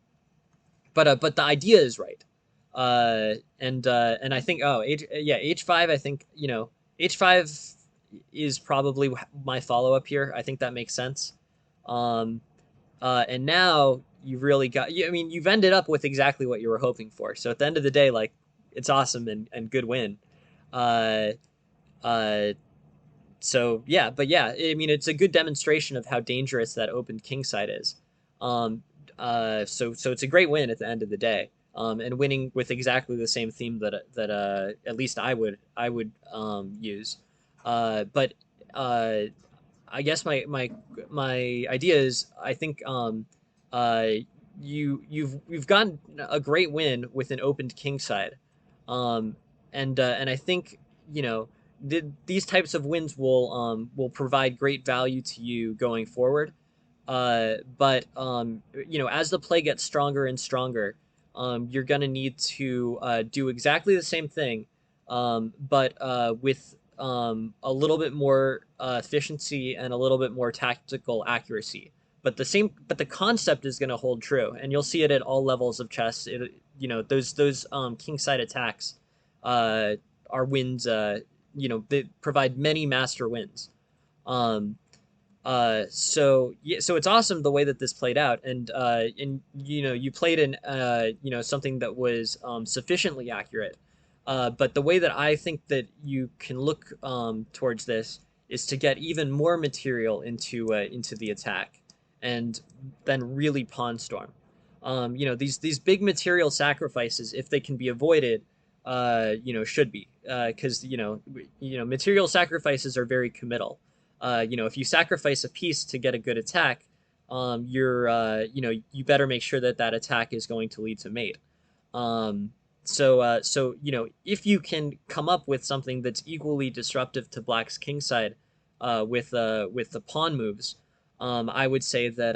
but the idea is right. And I think h5. I think, you know, h5 is probably my follow up here. I think that makes sense. Um, and now you've really got. I mean, you've ended up with exactly what you were hoping for. So at the end of the day, like, it's awesome and good win. Uh, uh, so yeah, but yeah, I mean, it's a good demonstration of how dangerous that open king side is. Um, so it's a great win at the end of the day. And winning with exactly the same theme that at least I would use. But uh, I guess my idea is, I think uh, you've gotten a great win with an opened king side, um, and I think, you know, these types of wins will provide great value to you going forward. But you know, as the play gets stronger and stronger, you're gonna need to do exactly the same thing, but with a little bit more efficiency and a little bit more tactical accuracy. But the concept is gonna hold true, and you'll see it at all levels of chess. You know, those king side attacks uh, are wins. You know, they provide many master wins. Um, so yeah, so it's awesome the way that this played out, and you know, you played in you know, something that was sufficiently accurate. But the way that I think that you can look towards this is to get even more material into the attack, and then really pawn storm. You know, these big material sacrifices, if they can be avoided, you know, should be, because you know, material sacrifices are very committal. You know, if you sacrifice a piece to get a good attack, you know, you better make sure that that attack is going to lead to mate. Um, so you know, if you can come up with something that's equally disruptive to Black's king side, with the pawn moves, I would say that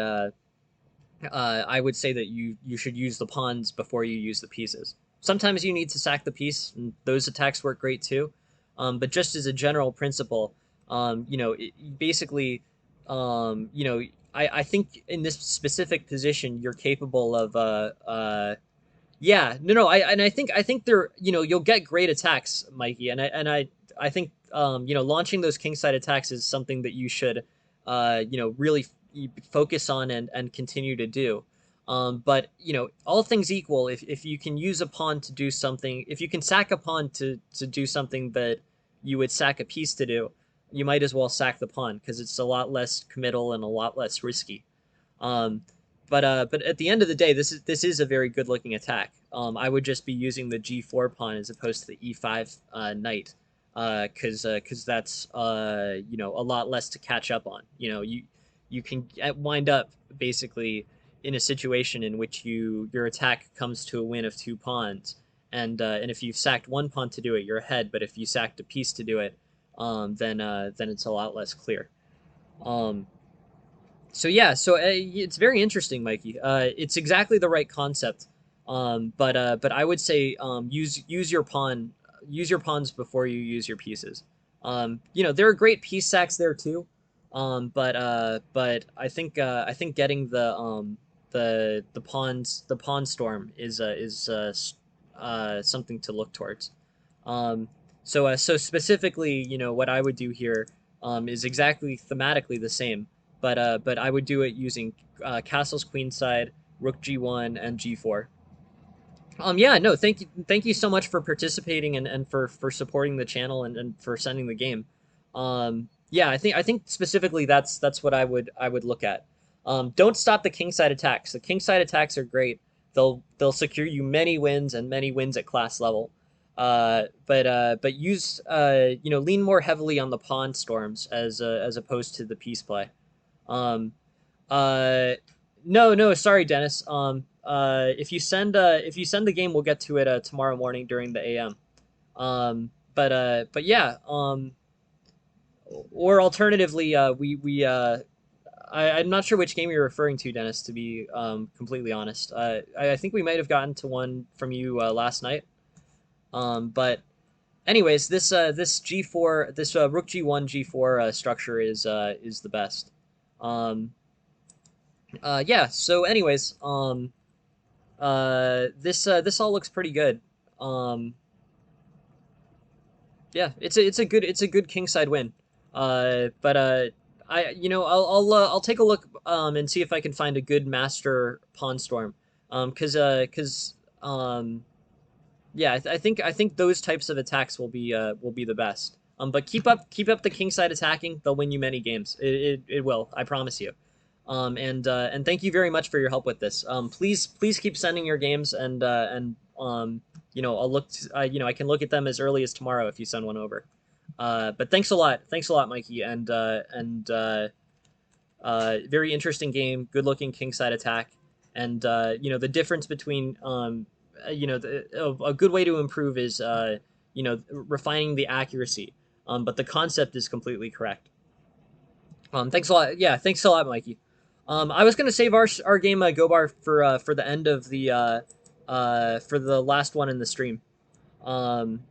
you should use the pawns before you use the pieces. Sometimes you need to sack the piece, and those attacks work great too. But just as a general principle, you know, basically, you know, I think in this specific position, you're capable of yeah, no, I think they're, you know, you'll get great attacks, Mikey, and I think you know, launching those kingside attacks is something that you should you know, really focus on and continue to do. But you know, all things equal, if you can use a pawn to do something, if you can sack a pawn to do something that you would sack a piece to do, you might as well sack the pawn because it's a lot less committal and a lot less risky. Um, but at the end of the day, this is a very good looking attack. I would just be using the G4 pawn as opposed to the E5 knight, because that's a lot less to catch up on. You can wind up basically in a situation in which your attack comes to a win of two pawns, and if you've sacked one pawn to do it, you're ahead. But if you sacked a piece to do it, then it's a lot less clear. Um, so yeah, so it's very interesting, Mikey. It's exactly the right concept. But I would say use your pawns before you use your pieces. There are great piece sacks there too. But I think getting the pawn storm is something to look towards. So specifically, what I would do here is exactly thematically the same, but I would do it using castles queenside, rook g1, and g4. Yeah, no, thank you so much for participating and for supporting the channel and for sending the game. Yeah, I think specifically that's what I would look at. Don't stop the kingside attacks. The kingside attacks are great. They'll secure you many wins and many wins at class level. But use lean more heavily on the pawn storms as opposed to the piece play. Um, uh, no, sorry, Dennis. If you send the game, we'll get to it tomorrow morning during the AM. But yeah. Or alternatively, I'm not sure which game you're referring to, Dennis. To be completely honest, I think we might have gotten to one from you last night. But anyways, this G4, this Rook G1 G4 structure is the best. Um, yeah. So anyways, this all looks pretty good. Um, yeah, it's a good kingside win. But I'll take a look and see if I can find a good master pawn storm. Cause yeah, I think those types of attacks will be the best. But keep up the kingside attacking. They'll win you many games. It will. I promise you. And thank you very much for your help with this. Please keep sending your games and I'll look. I can look at them as early as tomorrow if you send one over. But thanks a lot, Mikey, and very interesting game. Good looking kingside attack, and the difference between a good way to improve is refining the accuracy. But the concept is completely correct. Thanks a lot. Yeah, thanks a lot, Mikey. I was gonna save our game Gobar for the end of the for the last one in the stream. Um,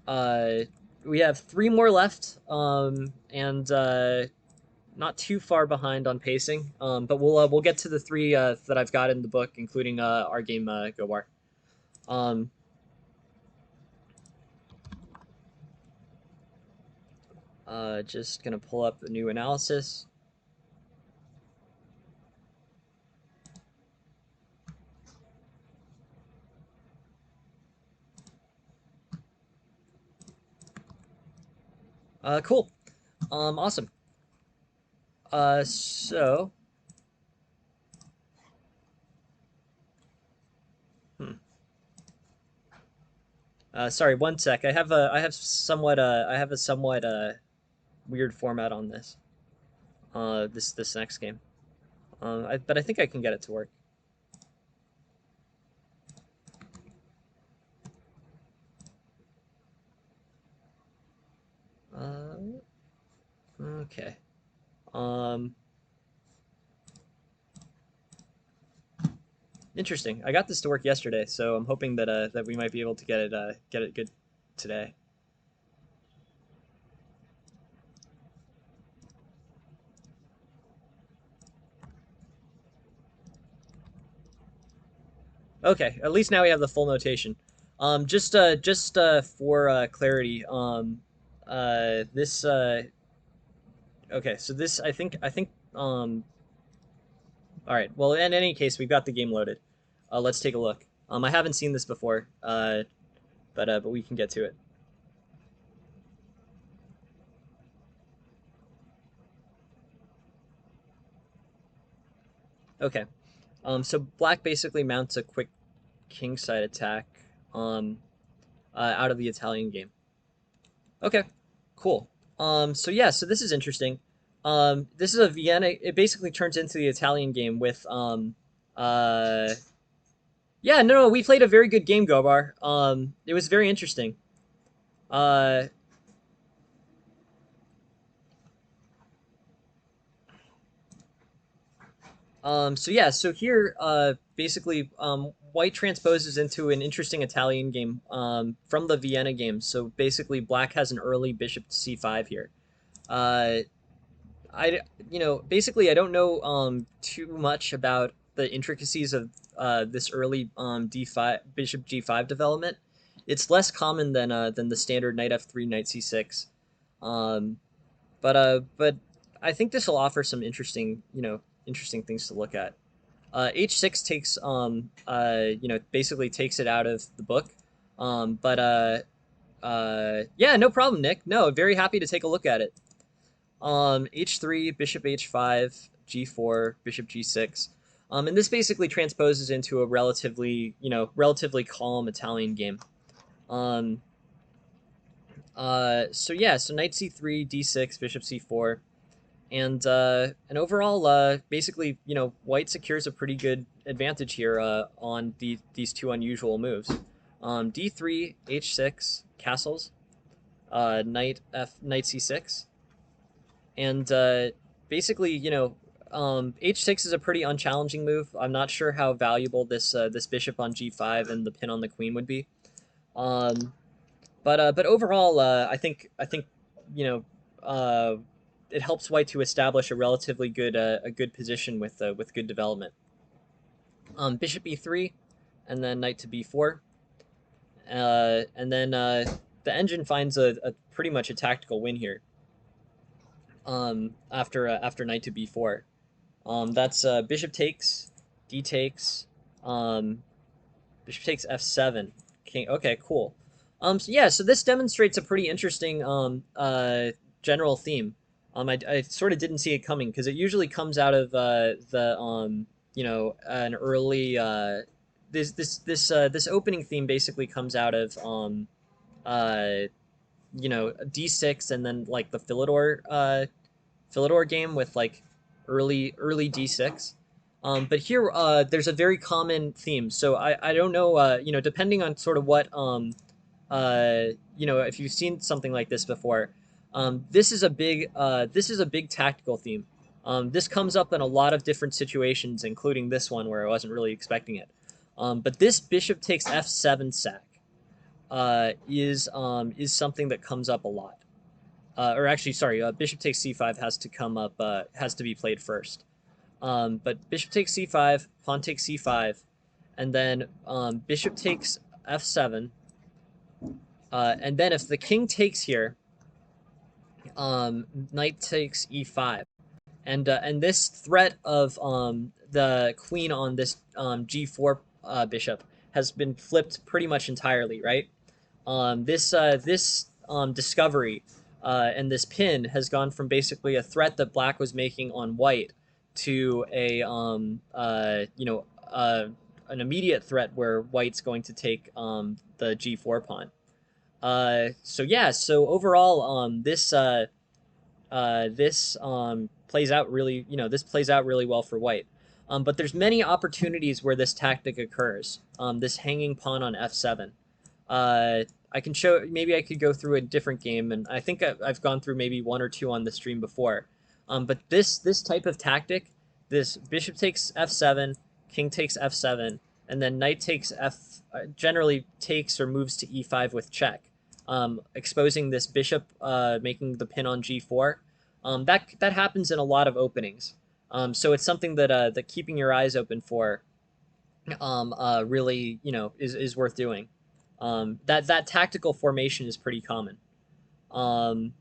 uh, we have three more left, and not too far behind on pacing. But we'll get to the three that I've got in the book, including our game Gobar. Um, just gonna pull up the new analysis. Cool. Awesome. So. Hmm. Sorry, one sec. I have a somewhat weird format on this. This next game. But I think I can get it to work. Okay. Um, Interesting. I got this to work yesterday, so I'm hoping that we might be able to get it good today. Okay, at least now we have the full notation. Just for clarity, this okay, so this I think all right. Well, in any case, we've got the game loaded. Let's take a look. I haven't seen this before, but we can get to it. Okay. So black basically mounts a quick kingside attack um, out of the Italian game. Okay, cool. So yeah, so this is interesting. This is a Vienna. It basically turns into the Italian game with uh, yeah, no, we played a very good game, Gobar. It was very interesting. Uh, so yeah, so here, basically, white transposes into an interesting Italian game, from the Vienna game. So basically, black has an early bishop to c5 here. Uh, I, basically, I don't know too much about the intricacies of this early d5 bishop g5 development. It's less common than the standard knight f3, knight c6. Um, but I think this will offer some interesting things to look at. H6 takes basically takes it out of the book. But yeah, no problem, Nick. No, very happy to take a look at it. H3, bishop h5, g4, bishop g6. And this basically transposes into a relatively calm Italian game. Um, so yeah, so knight c3, d6, bishop c4, and overall, basically, white secures a pretty good advantage here on these two unusual moves. D3, h6, castles, knight c6, and basically, h6 is a pretty unchallenging move. I'm not sure how valuable this bishop on g5 and the pin on the queen would be. Um, but overall, I think you know uh, it helps white to establish a relatively good a good position with good development. Bishop e3, and then knight to b4, and then the engine finds a pretty much a tactical win here. After knight to b4, that's bishop takes, d takes, um, bishop takes f7. King. Okay, cool. So yeah, so this demonstrates a pretty interesting general theme. I sort of didn't see it coming because it usually comes out of the an early this opening theme basically comes out of uh d6 and then like the Philidor game with like early d6. But here, there's a very common theme. So I don't know, depending on sort of what, uh, if you've seen something like this before, this is a big tactical theme. This comes up in a lot of different situations, including this one where I wasn't really expecting it. But this bishop takes f7 sack is something that comes up a lot. Or actually, sorry, bishop takes c5 has to come up, has to be played first. But bishop takes c5, pawn takes c5, and then bishop takes f7, and then if the king takes here, knight takes e5, and this threat of the queen on this g4 bishop has been flipped pretty much entirely, right? This discovery and this pin has gone from basically a threat that black was making on white to an immediate threat where white's going to take the g4 pawn. So yeah, so overall, this plays out really, this plays out really well for white. But there's many opportunities where this tactic occurs. This hanging pawn on f7. Uh, I can show. Maybe I could go through a different game, and I think I've gone through maybe one or two on the stream before. But this type of tactic, this bishop takes f7, king takes f7, and then knight takes generally takes or moves to e5 with check, exposing this bishop, making the pin on g4. That happens in a lot of openings. So it's something that keeping your eyes open for really is worth doing. That tactical formation is pretty common. Um,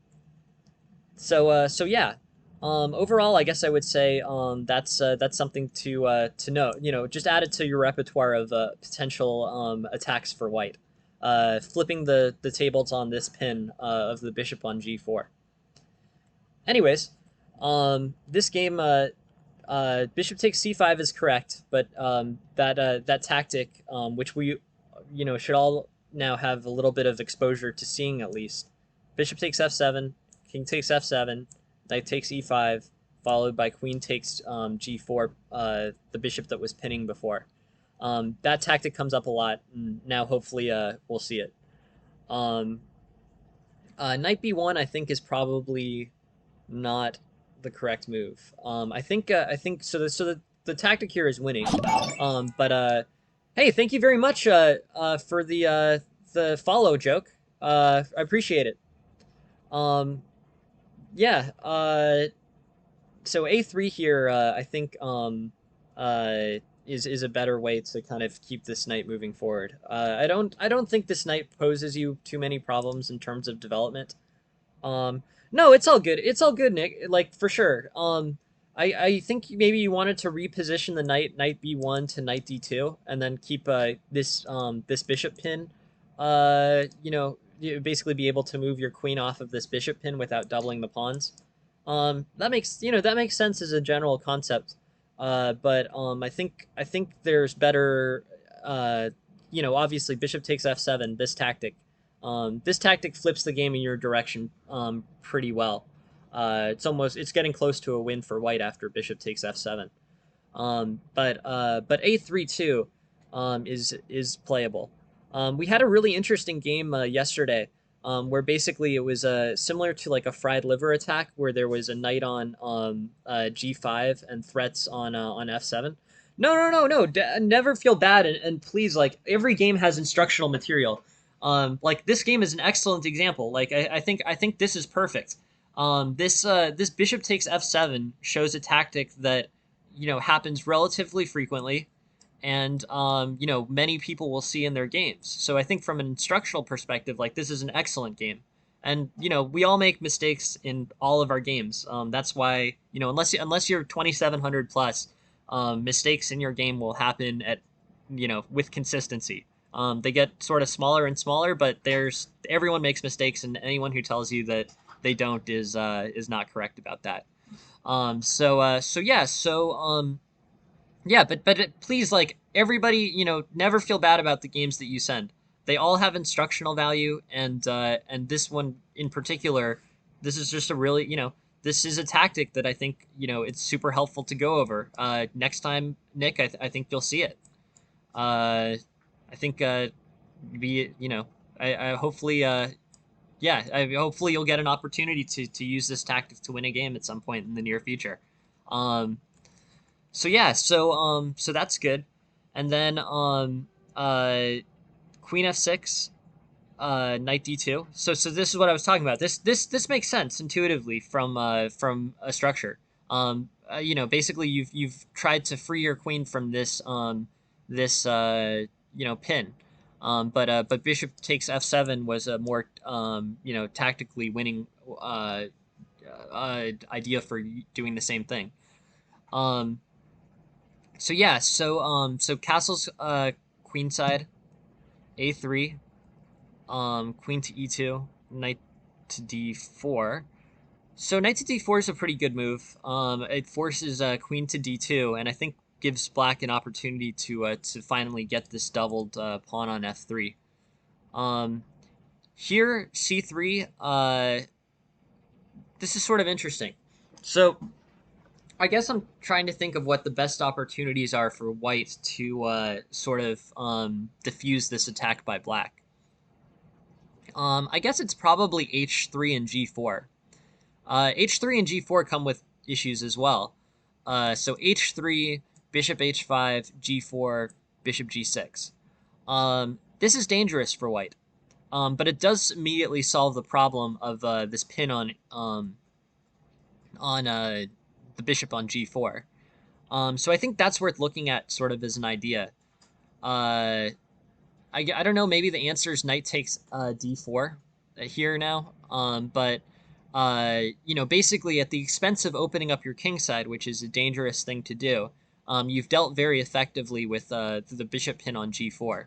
so yeah. Overall, I guess I would say that's something to know. Just add it to your repertoire of potential attacks for white. Flipping the tables on this pin of the bishop on g4. Anyways, this game Bishop takes c5 is correct, but that tactic, which we, should all now have a little bit of exposure to seeing at least. Bishop takes f7, king takes f7, knight takes e5, followed by queen takes g4, the bishop that was pinning before. That tactic comes up a lot, and now hopefully we'll see it. Um, Knight b1, I think, is probably not the correct move. I think so. The tactic here is winning. But hey, thank you very much for the follow joke. I appreciate it. Um, yeah. So a3 here, I think is a better way to kind of keep this knight moving forward. I don't think this knight poses you too many problems in terms of development. Um, no, it's all good. It's all good, Nick. Like for sure. I think maybe you wanted to reposition the knight b1 to knight d2, and then keep this bishop pin. You basically be able to move your queen off of this bishop pin without doubling the pawns. That makes sense as a general concept. But I think there's better. Obviously bishop takes f7. This tactic flips the game in your direction pretty well. It's getting close to a win for white after bishop takes f7. But a3 too is playable. We had a really interesting game yesterday where basically it was similar to like a fried liver attack where there was a knight on g5 and threats on f7. No, no, no, no. Never feel bad, and please, like every game has instructional material. Like this game is an excellent example. Like I think this is perfect. This bishop takes f7 shows a tactic that happens relatively frequently, and many people will see in their games. So I think from an instructional perspective, like this is an excellent game. And we all make mistakes in all of our games. That's why unless you're 2700 plus, mistakes in your game will happen at with consistency. They get sort of smaller and smaller, but everyone makes mistakes, and anyone who tells you that they don't is not correct about that. But please, like everybody, never feel bad about the games that you send. They all have instructional value, and this one in particular, this is just a really this is a tactic that I think it's super helpful to go over. Next time, Nick, I think you'll see it. I think be I hopefully hopefully you'll get an opportunity to use this tactic to win a game at some point in the near future. Um, so that's good. And then queen f6, knight d2. So this is what I was talking about. This makes sense intuitively from a structure. Basically you've tried to free your queen from this pin. But bishop takes f7 was a more tactically winning idea for doing the same thing. So castle's queenside, a3, queen to e2, knight to d4. So knight to d4 is a pretty good move. It forces queen to d2, and I think gives black an opportunity to finally get this doubled pawn on f3. Here c3. This is sort of interesting. So I guess I'm trying to think of what the best opportunities are for white to sort of diffuse this attack by black. I guess it's probably h3 and g4. H3 and g4 come with issues as well. So h3, bishop h5, g4, bishop g6. This is dangerous for white, but it does immediately solve the problem of this pin on the bishop on g4. So I think that's worth looking at sort of as an idea. I don't know, maybe the answer is knight takes d4 here now. But basically at the expense of opening up your king side, which is a dangerous thing to do, you've dealt very effectively with the bishop pin on g4.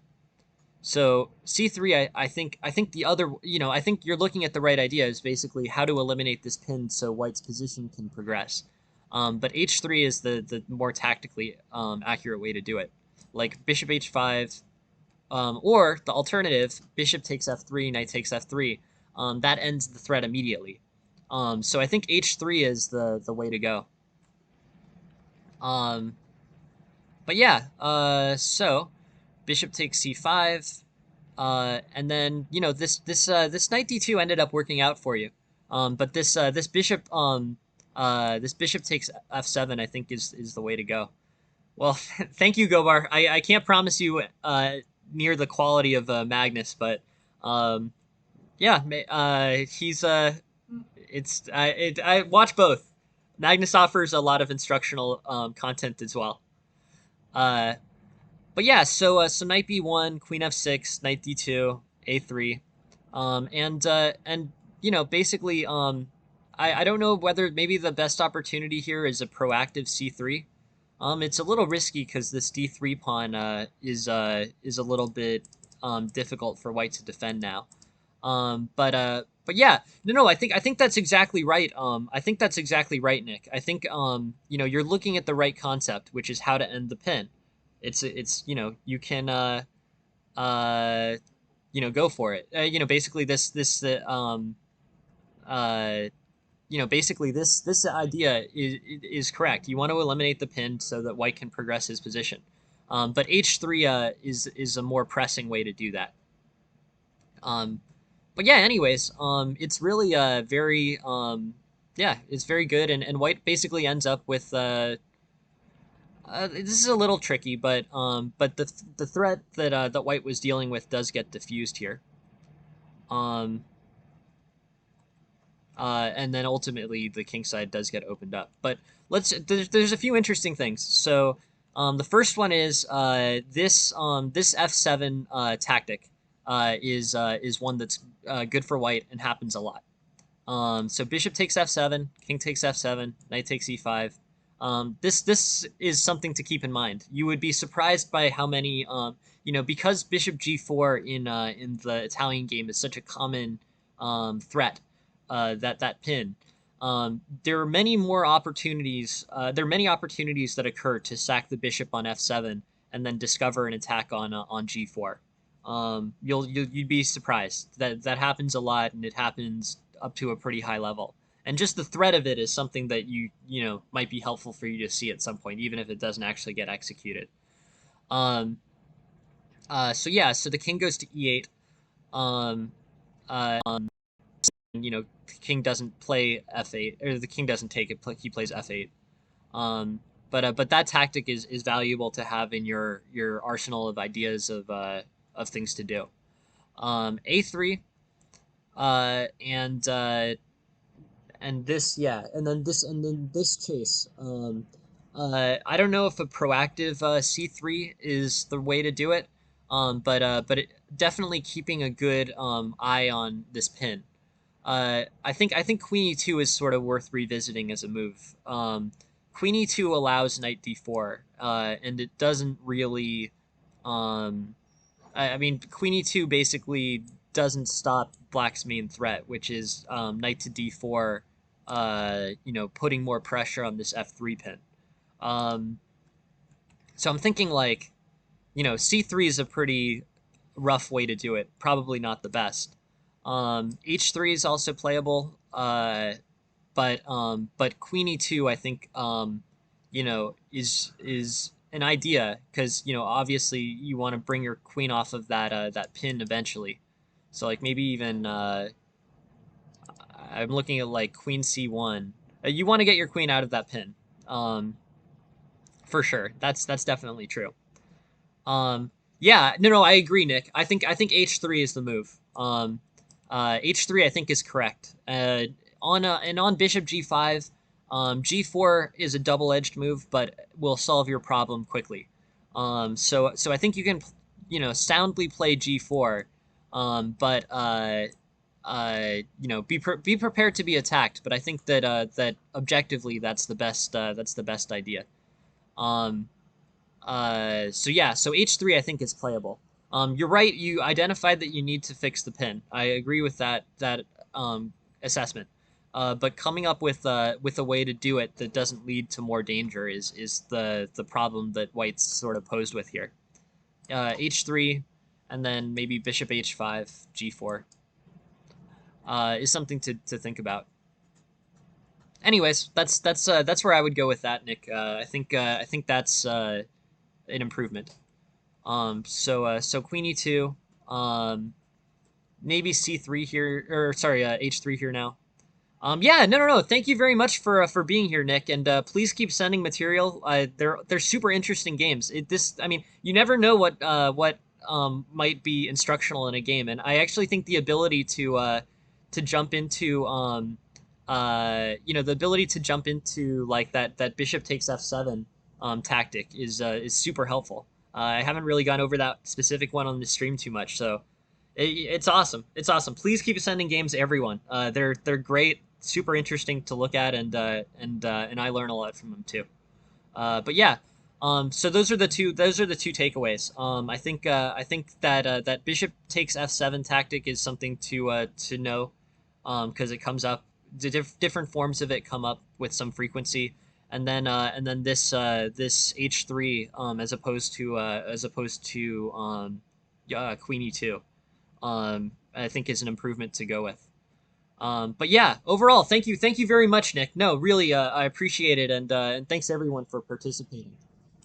So c3, I think the other, I think you're looking at the right idea is basically how to eliminate this pin so white's position can progress. But h3 is the more tactically accurate way to do it. Like bishop h5, or the alternative, bishop takes f3, knight takes f3. That ends the threat immediately. So I think h3 is the way to go. Um, but yeah, so bishop takes c5, and then this knight d2 ended up working out for you. But this bishop takes f7 I think is the way to go. Well, thank you, Gobar. I can't promise you near the quality of Magnus, but um, yeah, he's I watch both. Magnus offers a lot of instructional content as well. Uh, but yeah, so knight b1, queen f6, knight d2, a3, and basically I don't know whether maybe the best opportunity here is a proactive c3. It's a little risky because this d3 pawn is a little bit difficult for white to defend now. But yeah, no, I think that's exactly right. I think that's exactly right, Nick. I think you're looking at the right concept, which is how to end the pin. It's you can uh go for it. Basically uh basically this idea is correct. You want to eliminate the pin so that white can progress his position. But h3 is a more pressing way to do that. Um, but yeah, anyways, it's really very yeah, it's very good, and white basically ends up with this is a little tricky, but the threat that white was dealing with does get diffused here. Um, and then ultimately the king side does get opened up. But there's a few interesting things. So the first one is this f7 tactic is one that's good for white and happens a lot. So bishop takes f7, king takes f7, knight takes e5. This is something to keep in mind. You would be surprised by how many because bishop g4 in the Italian game is such a common threat, that pin. There are many more opportunities. There are many opportunities that occur to sack the bishop on f7 and then discover an attack on g4. You'd be surprised that happens a lot, and it happens up to a pretty high level. And just the threat of it is something that might be helpful for you to see at some point, even if it doesn't actually get executed. Um, so yeah, so the king goes to e8. Um, uh, king doesn't play f8, or the king doesn't take it. He plays f8. Um, but that tactic is valuable to have in your arsenal of ideas of things to do. A3, and this, yeah, and then this chase. I don't know if a proactive c3 is the way to do it, definitely keeping a good eye on this pin. I think queen e2 is sort of worth revisiting as a move. Queen e2 allows knight d4, and it doesn't really. I mean, queen e2 basically doesn't stop black's main threat, which is knight to d4. Putting more pressure on this f3 pin. Um, so I'm thinking like, c3 is a pretty rough way to do it. Probably not the best. H3 is also playable, but queen e2 I think is an idea, because obviously you want to bring your queen off of that pin eventually. So like maybe even I'm looking at like queen c1. You want to get your queen out of that pin, um, for sure. That's definitely true. Yeah, no, I agree, Nick. I think h3 is the move. H3 I think is correct. On bishop g5, g4 is a double-edged move, but will solve your problem quickly. So I think you can, soundly play g4, but be prepared to be attacked. But I think that objectively that's the best idea. Um, so yeah, so h3 I think is playable. You're right. You identified that you need to fix the pin. I agree with that assessment. But coming up with a way to do it that doesn't lead to more danger is the problem that White's sort of posed with here. H3, and then maybe bishop H5, G4 is something to think about. Anyways, that's where I would go with that, Nick. I think that's an improvement. So Queen E2, maybe C3 here, or sorry, H3 here now. Yeah, no. Thank you very much for being here, Nick, and please keep sending material. They're super interesting games. I mean, you never know what might be instructional in a game, and I actually think the ability to jump into the ability to jump into like that bishop takes f7 tactic is super helpful. I haven't really gone over that specific one on the stream too much, so it's awesome. It's awesome. Please keep sending games, everyone. They're great, super interesting to look at, and I learn a lot from them too. But yeah, so those are the two takeaways. I think that that bishop takes f7 tactic is something to know, because it comes up. Different forms of it come up with some frequency, and then this h3 as opposed to queen e2. I think is an improvement to go with. But yeah, overall, thank you very much, Nick. No, really, I appreciate it, and thanks everyone for participating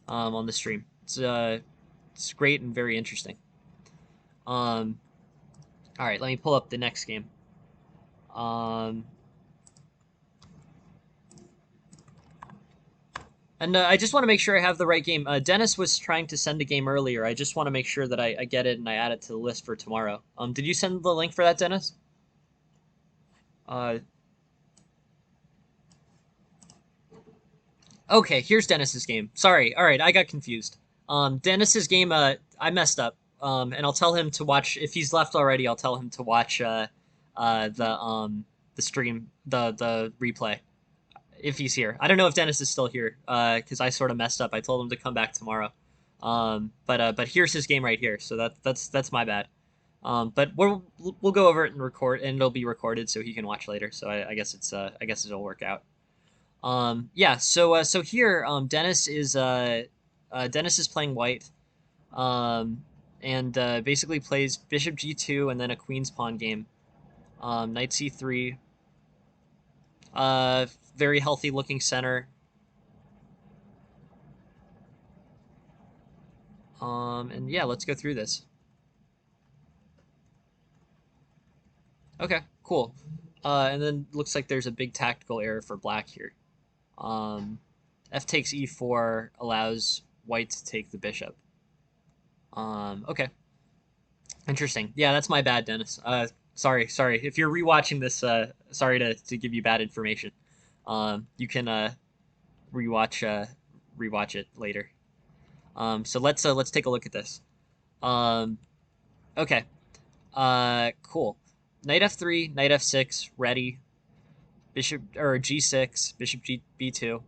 on the stream. It's great and very interesting. All right, let me pull up the next game. And I just want to make sure I have the right game. Dennis was trying to send a game earlier. I just want to make sure that I get it and I add it to the list for tomorrow. Did you send the link for that, Dennis? Okay, here's Dennis's game. Sorry. All right, I got confused. Dennis's game, I messed up. And I'll tell him to watch if he's left already. I'll tell him to watch the stream, the replay, if he's here. I don't know if Dennis is still here, because I sort of messed up. I told him to come back tomorrow. But here's his game right here. So that's my bad. But we'll go over it and record, and it'll be recorded so he can watch later. So I guess it'll work out. Yeah. So here, Dennis is playing white, and basically plays bishop g2 and then a queen's pawn game, knight c3. Very healthy looking center. And yeah, let's go through this. Okay, cool. And then looks like there's a big tactical error for black here. F takes e4 allows white to take the bishop. Okay. Interesting. Yeah, that's my bad, Dennis. Sorry. If you're rewatching this, sorry to give you bad information. You can rewatch it later. So let's take a look at this. Okay. Cool. Knight f3, knight f6, ready. Bishop or g6, bishop b2.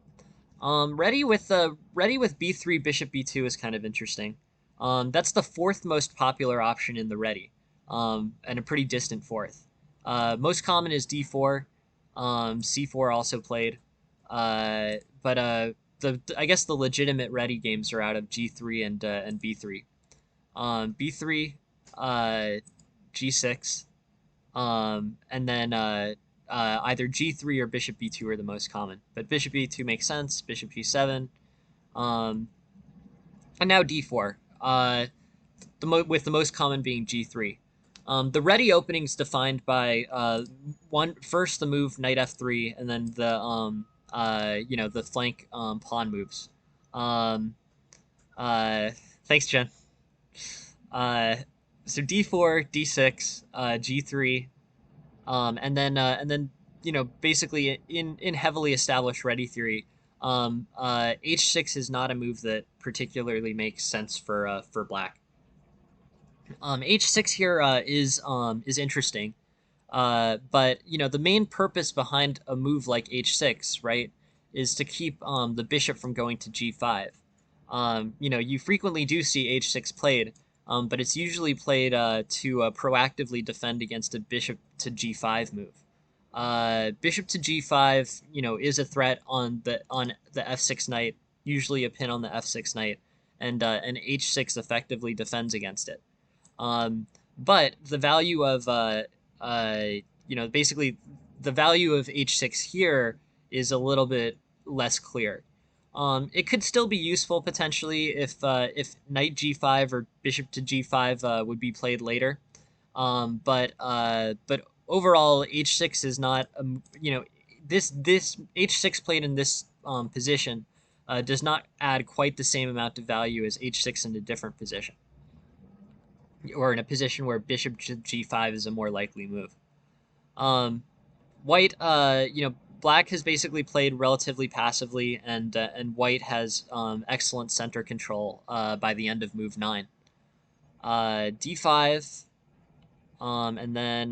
Ready with b3, bishop b2 is kind of interesting. That's the fourth most popular option in the ready, and a pretty distant fourth. Most common is d4, c4 also played, but I guess the legitimate ready games are out of g3 and b3. B3, g6, and then either g3 or bishop b2 are the most common. But bishop b2 makes sense. Bishop g7, and now d4. With the most common being g3. The ready opening's defined by first the move knight f3, and then the flank pawn moves. Thanks, Jen. So d4, d6, g3, and then basically in heavily established ready theory, h6 is not a move that particularly makes sense for black. H6 here is interesting, but the main purpose behind a move like h6, right, is to keep the bishop from going to g5. You frequently do see h6 played, but it's usually played to proactively defend against a bishop to g5 move. Bishop to g5, is a threat on the f6 knight, usually a pin on the f6 knight, and h6 effectively defends against it. But the value of uh, basically the value of h6 here is a little bit less clear. It could still be useful potentially if knight g5 or bishop to g5 would be played later. But overall, h6 is not this h6 played in this position does not add quite the same amount of value as h6 in a different position, or in a position where bishop to g5 is a more likely move. Um, White, black has basically played relatively passively, and white has excellent center control by the end of move 9. D5, and then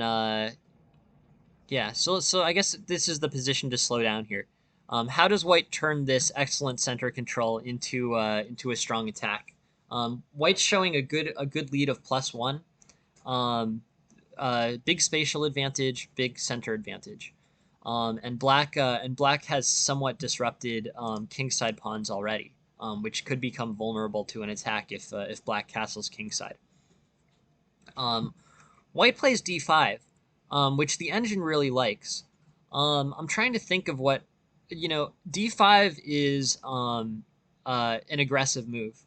yeah. So I guess this is the position to slow down here. How does white turn this excellent center control into a strong attack? White's showing a good lead of +1. Um, Big spatial advantage, big center advantage. And black has somewhat disrupted kingside pawns already, which could become vulnerable to an attack if black castles kingside. Um, White plays d5, which the engine really likes. I'm trying to think of what d5 is an aggressive move.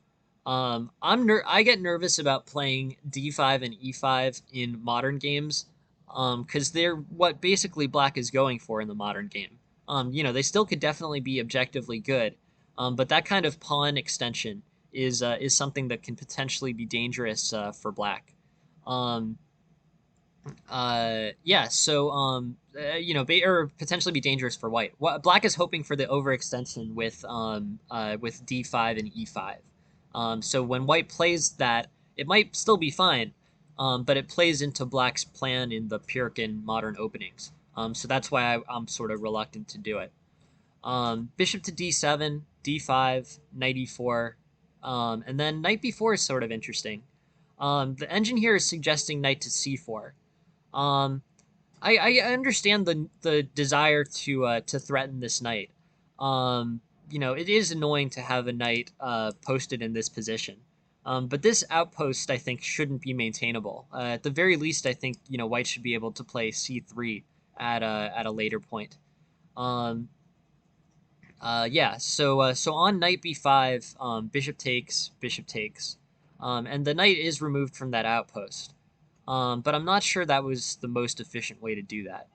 I get nervous about playing d5 and e5 in modern games, because they're what basically black is going for in the modern game. They still could definitely be objectively good, but that kind of pawn extension is something that can potentially be dangerous for black. Um, yeah, so or potentially be dangerous for white. What black is hoping for the overextension with d5 and e5. So when white plays that, it might still be fine, but it plays into black's plan in the Pyrrhic modern openings. So that's why I'm sort of reluctant to do it. Bishop to d7, d5, knight e4, and then knight b4 is sort of interesting. The engine here is suggesting knight to c4. Um, I understand the desire to threaten this knight. It is annoying to have a knight posted in this position. But this outpost, I think, shouldn't be maintainable. At the very least, I think white should be able to play c3 at a later point. Um, yeah. So on knight b5, bishop takes, and the knight is removed from that outpost. But I'm not sure that was the most efficient way to do that.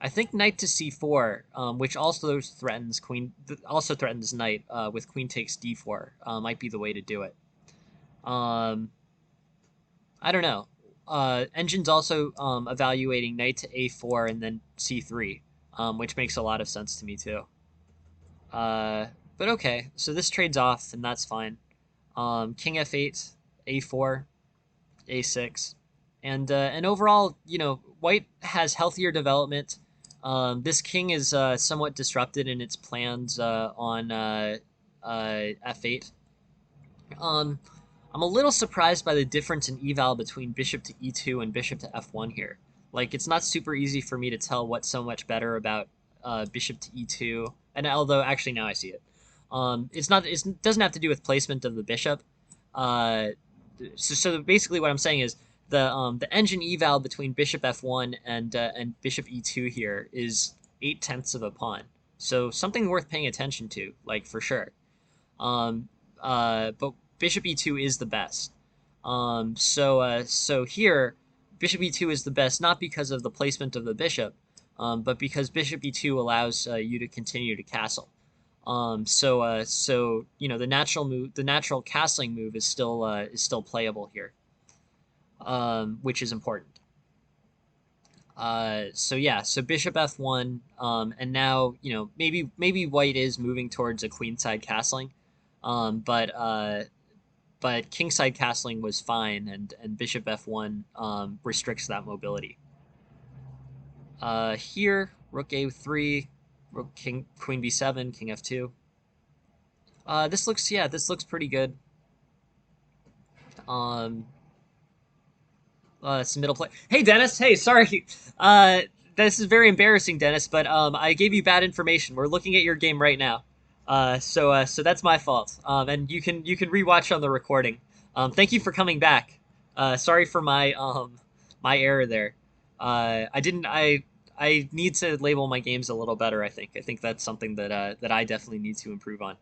I think knight to c4, which also threatens knight with queen takes d4, might be the way to do it. Um, I don't know. Engine's also evaluating knight to a4 and then c3, which makes a lot of sense to me too. Uh, but okay, so this trades off, and that's fine. King f8, a4, a6, and overall, white has healthier development. This king is somewhat disrupted in its plans on f8. Um, I'm a little surprised by the difference in eval between bishop to e2 and bishop to f1 here. Like, it's not super easy for me to tell what's so much better about bishop to e2, and although actually now I see it. It's not. It doesn't have to do with placement of the bishop. Uh, so basically, what I'm saying is the engine eval between bishop f1 and bishop e2 here is 8/10 of a pawn. So something worth paying attention to, like for sure. Um, but bishop e2 is the best. So here, bishop e2 is the best not because of the placement of the bishop, but because bishop e2 allows you to continue to castle. So the natural castling move is still playable here, which is important. So yeah, so bishop f1, and now maybe white is moving towards a queenside castling, but kingside castling was fine, and bishop f1 restricts that mobility. Here, rook a3, queen b7, king f2. This looks pretty good. It's middle play. Hey Dennis, hey, sorry. this is very embarrassing, Dennis. But I gave you bad information. We're looking at your game right now. So that's my fault. And you can rewatch on the recording. Thank you for coming back. Sorry for my error there. I didn't. I need to label my games a little better. I think that's something that I definitely need to improve on.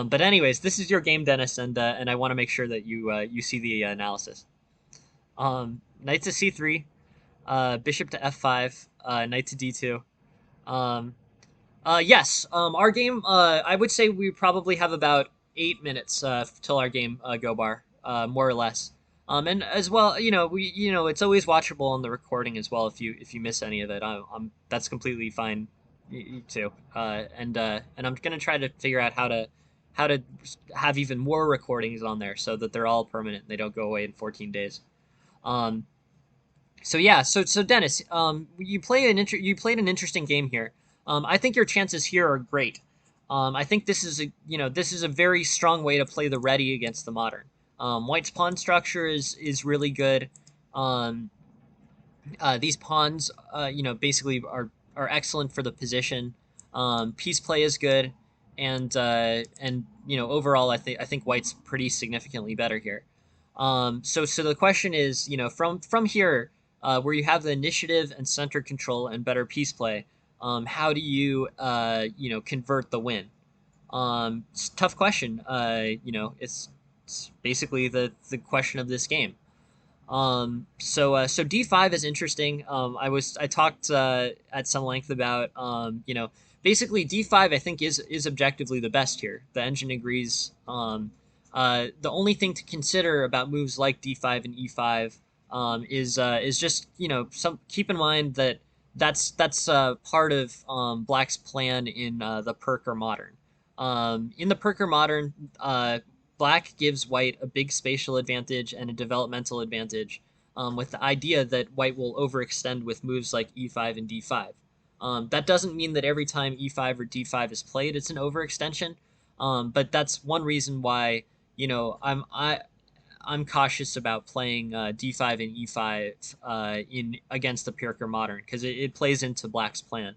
But anyways, this is your game, Dennis, and I want to make sure that you see the analysis. Knight to c3, bishop to f5, knight to d2. Um, yes, our game. I would say we probably have about 8 minutes till our game go bar, more or less. And as well, it's always watchable on the recording as well. If you miss any of it, that's completely fine, too. And I'm gonna try to figure out how to have even more recordings on there so that they're all permanent. And they don't go away in 14 days. Um, so yeah, so Dennis, you played an interesting game here. I think your chances here are great. I think this is a very strong way to play the ready against the modern. White's pawn structure is really good. Um, these pawns, basically are excellent for the position. Piece play is good, and overall, I think White's pretty significantly better here. So the question is, from here, where you have the initiative and center control and better piece play, how do you convert the win? It's a tough question. It's basically the question of this game. So D5 is interesting. I talked at some length about basically D5 I think is objectively the best here. The engine agrees. The only thing to consider about moves like D5 and E5 is just some keep in mind that that's part of Black's plan in the Perker Modern. In the Perker Modern, Black gives White a big spatial advantage and a developmental advantage, with the idea that White will overextend with moves like E5 and D5. That doesn't mean that every time E5 or D5 is played, it's an overextension, but that's one reason why I'm cautious about playing D5 and E5 in against the Pirker Modern because it plays into Black's plan.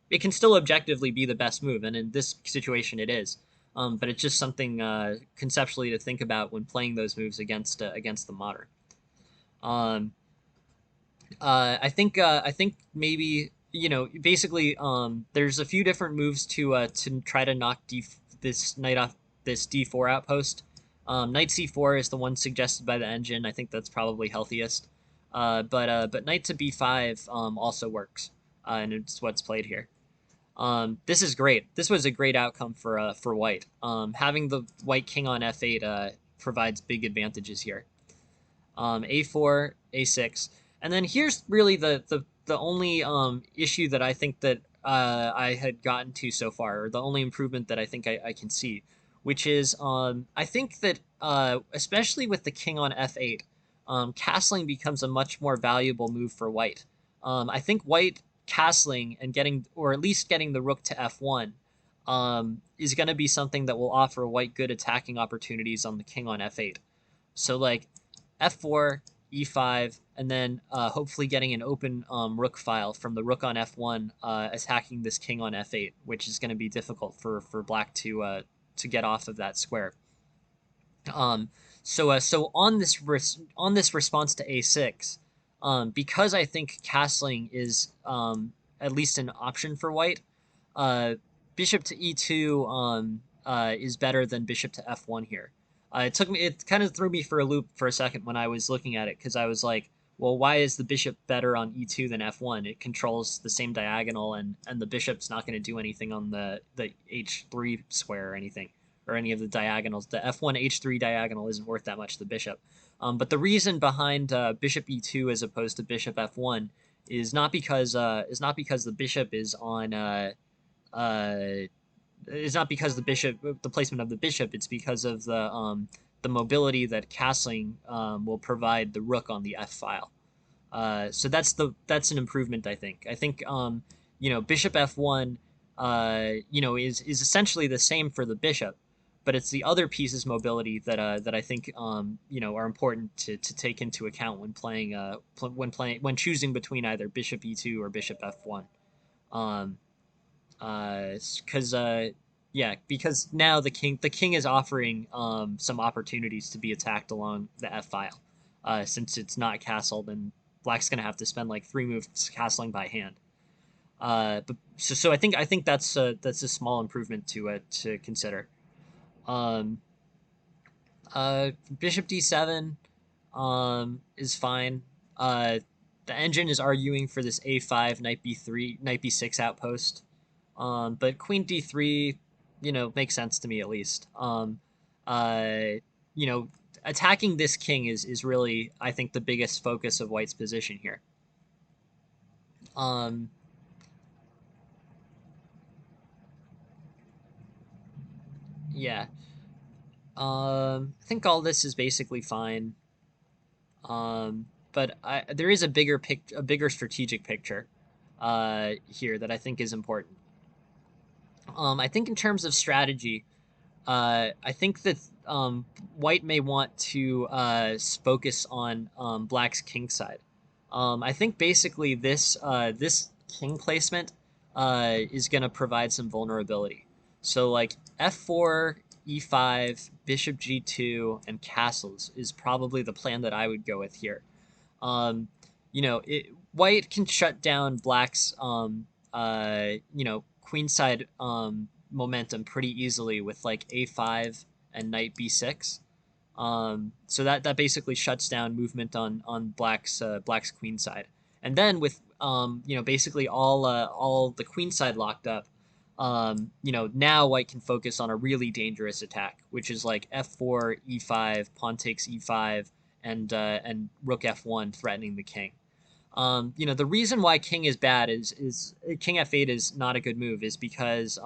It can still objectively be the best move, and in this situation, it is. But it's just something conceptually to think about when playing those moves against the Modern. Um, I think maybe basically there's a few different moves to try to knock this knight off this d4 outpost. Knight c4 is the one suggested by the engine. I think that's probably healthiest. But knight to b5 also works, and it's what's played here. This is great. This was a great outcome for White. Having the White king on f8 provides big advantages here. A4, A6, and then here's really the only issue that I think that I had gotten to so far, or the only improvement that I think I can see, which is I think that especially with the king on f8, castling becomes a much more valuable move for White. I think White castling and getting, or at least getting the rook to f1, is going to be something that will offer White good attacking opportunities on the king on f8. So like f4, e5, and then hopefully getting an open rook file from the rook on f1, attacking this king on f8, which is going to be difficult for Black to get off of that square. So on this response to a6, because I think castling is at least an option for White, bishop to e2 is better than bishop to f1 here. It kind of threw me for a loop for a second when I was looking at it, because I was like, well, why is the bishop better on e2 than f1? It controls the same diagonal, and the bishop's not going to do anything on the h3 square or anything, or any of the diagonals. The f1 h3 diagonal isn't worth that much to the bishop. But the reason behind bishop e2 as opposed to bishop f1 is not because the bishop is on it's not because the placement of the bishop. It's because of the mobility that castling will provide the rook on the f file. So that's an improvement. I think bishop f1 is essentially the same for the bishop, but it's the other pieces mobility that I think are important to take into account when playing when choosing between either bishop e2 or bishop f1. Um, because yeah, because now the king is offering some opportunities to be attacked along the f file, since it's not castled and black's gonna have to spend like 3 moves castling by hand. But so I think that's a small improvement to consider. Um, Bishop d7 is fine. The engine is arguing for this a5 knight b3 knight b6 outpost. But queen d3, makes sense to me at least. You know, Attacking this king is really, I think, the biggest focus of White's position here. Um, yeah. I think all this is basically fine. But there is a bigger strategic picture, here that I think is important. I think in terms of strategy, I think that White may want to focus on Black's king side. I think basically this king placement is going to provide some vulnerability. So like f4, e5, bishop g2, and castles is probably the plan that I would go with here. Um, White can shut down Black's queenside momentum pretty easily with like a5 and knight b6. So that basically shuts down movement on Black's queen side. And then with basically all the queen side locked up, now White can focus on a really dangerous attack, which is like f4, e5, pawn takes e5, and rook f1 threatening the king. The reason why king is bad is king f8 is not a good move is because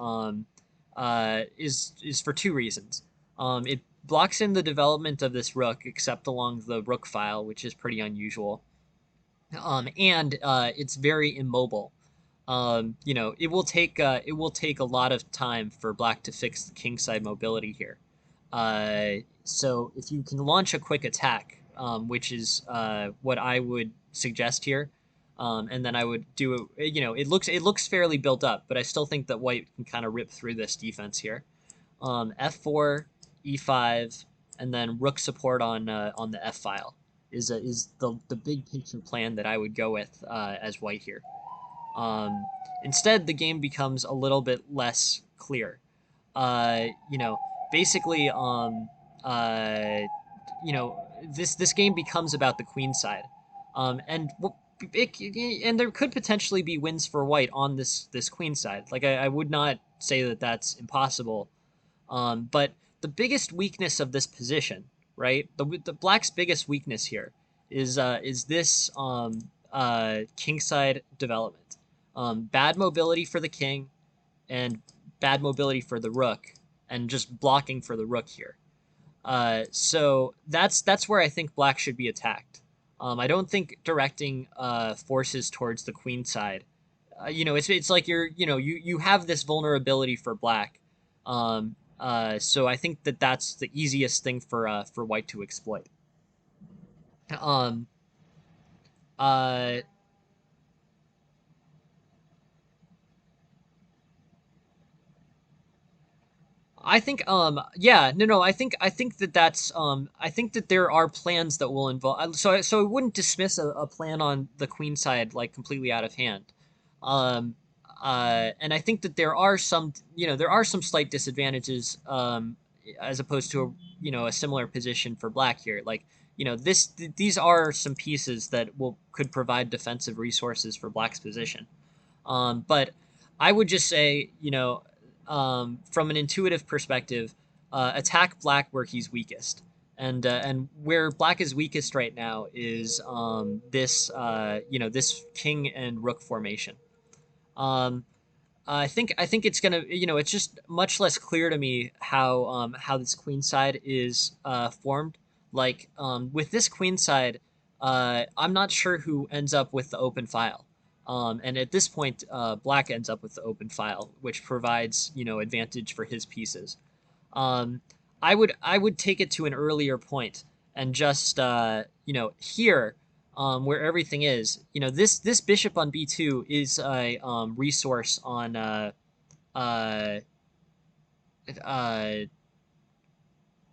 is for two reasons. It blocks in the development of this rook, except along the rook file, which is pretty unusual. And it's very immobile. It will take a lot of time for black to fix the king side mobility here. So if you can launch a quick attack, which is what I would suggest here, and then I would do it. It looks fairly built up, but I still think that White can kind of rip through this defense here. F4, E5, and then rook support on the F file is the big picture plan that I would go with as White here. Um, Instead, the game becomes a little bit less clear. Uh, you know, Basically, this game becomes about the queen side, and and there could potentially be wins for White on this queen side. Like I would not say that that's impossible, but the biggest weakness of this position, right? The Black's biggest weakness here is this kingside development. Bad mobility for the king and bad mobility for the rook, and just blocking for the rook here. So that's where I think Black should be attacked. I don't think directing forces towards the queen side. It's like you have this vulnerability for Black. So I think that's the easiest thing for White to exploit. Um, uh, I think yeah, no, I think I think that there are plans that will involve, so I wouldn't dismiss a plan on the queen side like completely out of hand. um and I think that there are some slight disadvantages, as opposed to a similar position for Black here. Like, these are some pieces that will could provide defensive resources for Black's position. But I would just say, from an intuitive perspective, attack Black where he's weakest. And where Black is weakest right now is this king and rook formation. Um, I think it's gonna, it's just much less clear to me how this queen side is formed. Like, with this queen side, I'm not sure who ends up with the open file. And at this point, Black ends up with the open file, which provides advantage for his pieces. Um, I would take it to an earlier point and just here where everything is, this bishop on b2 is a resource on uh, uh,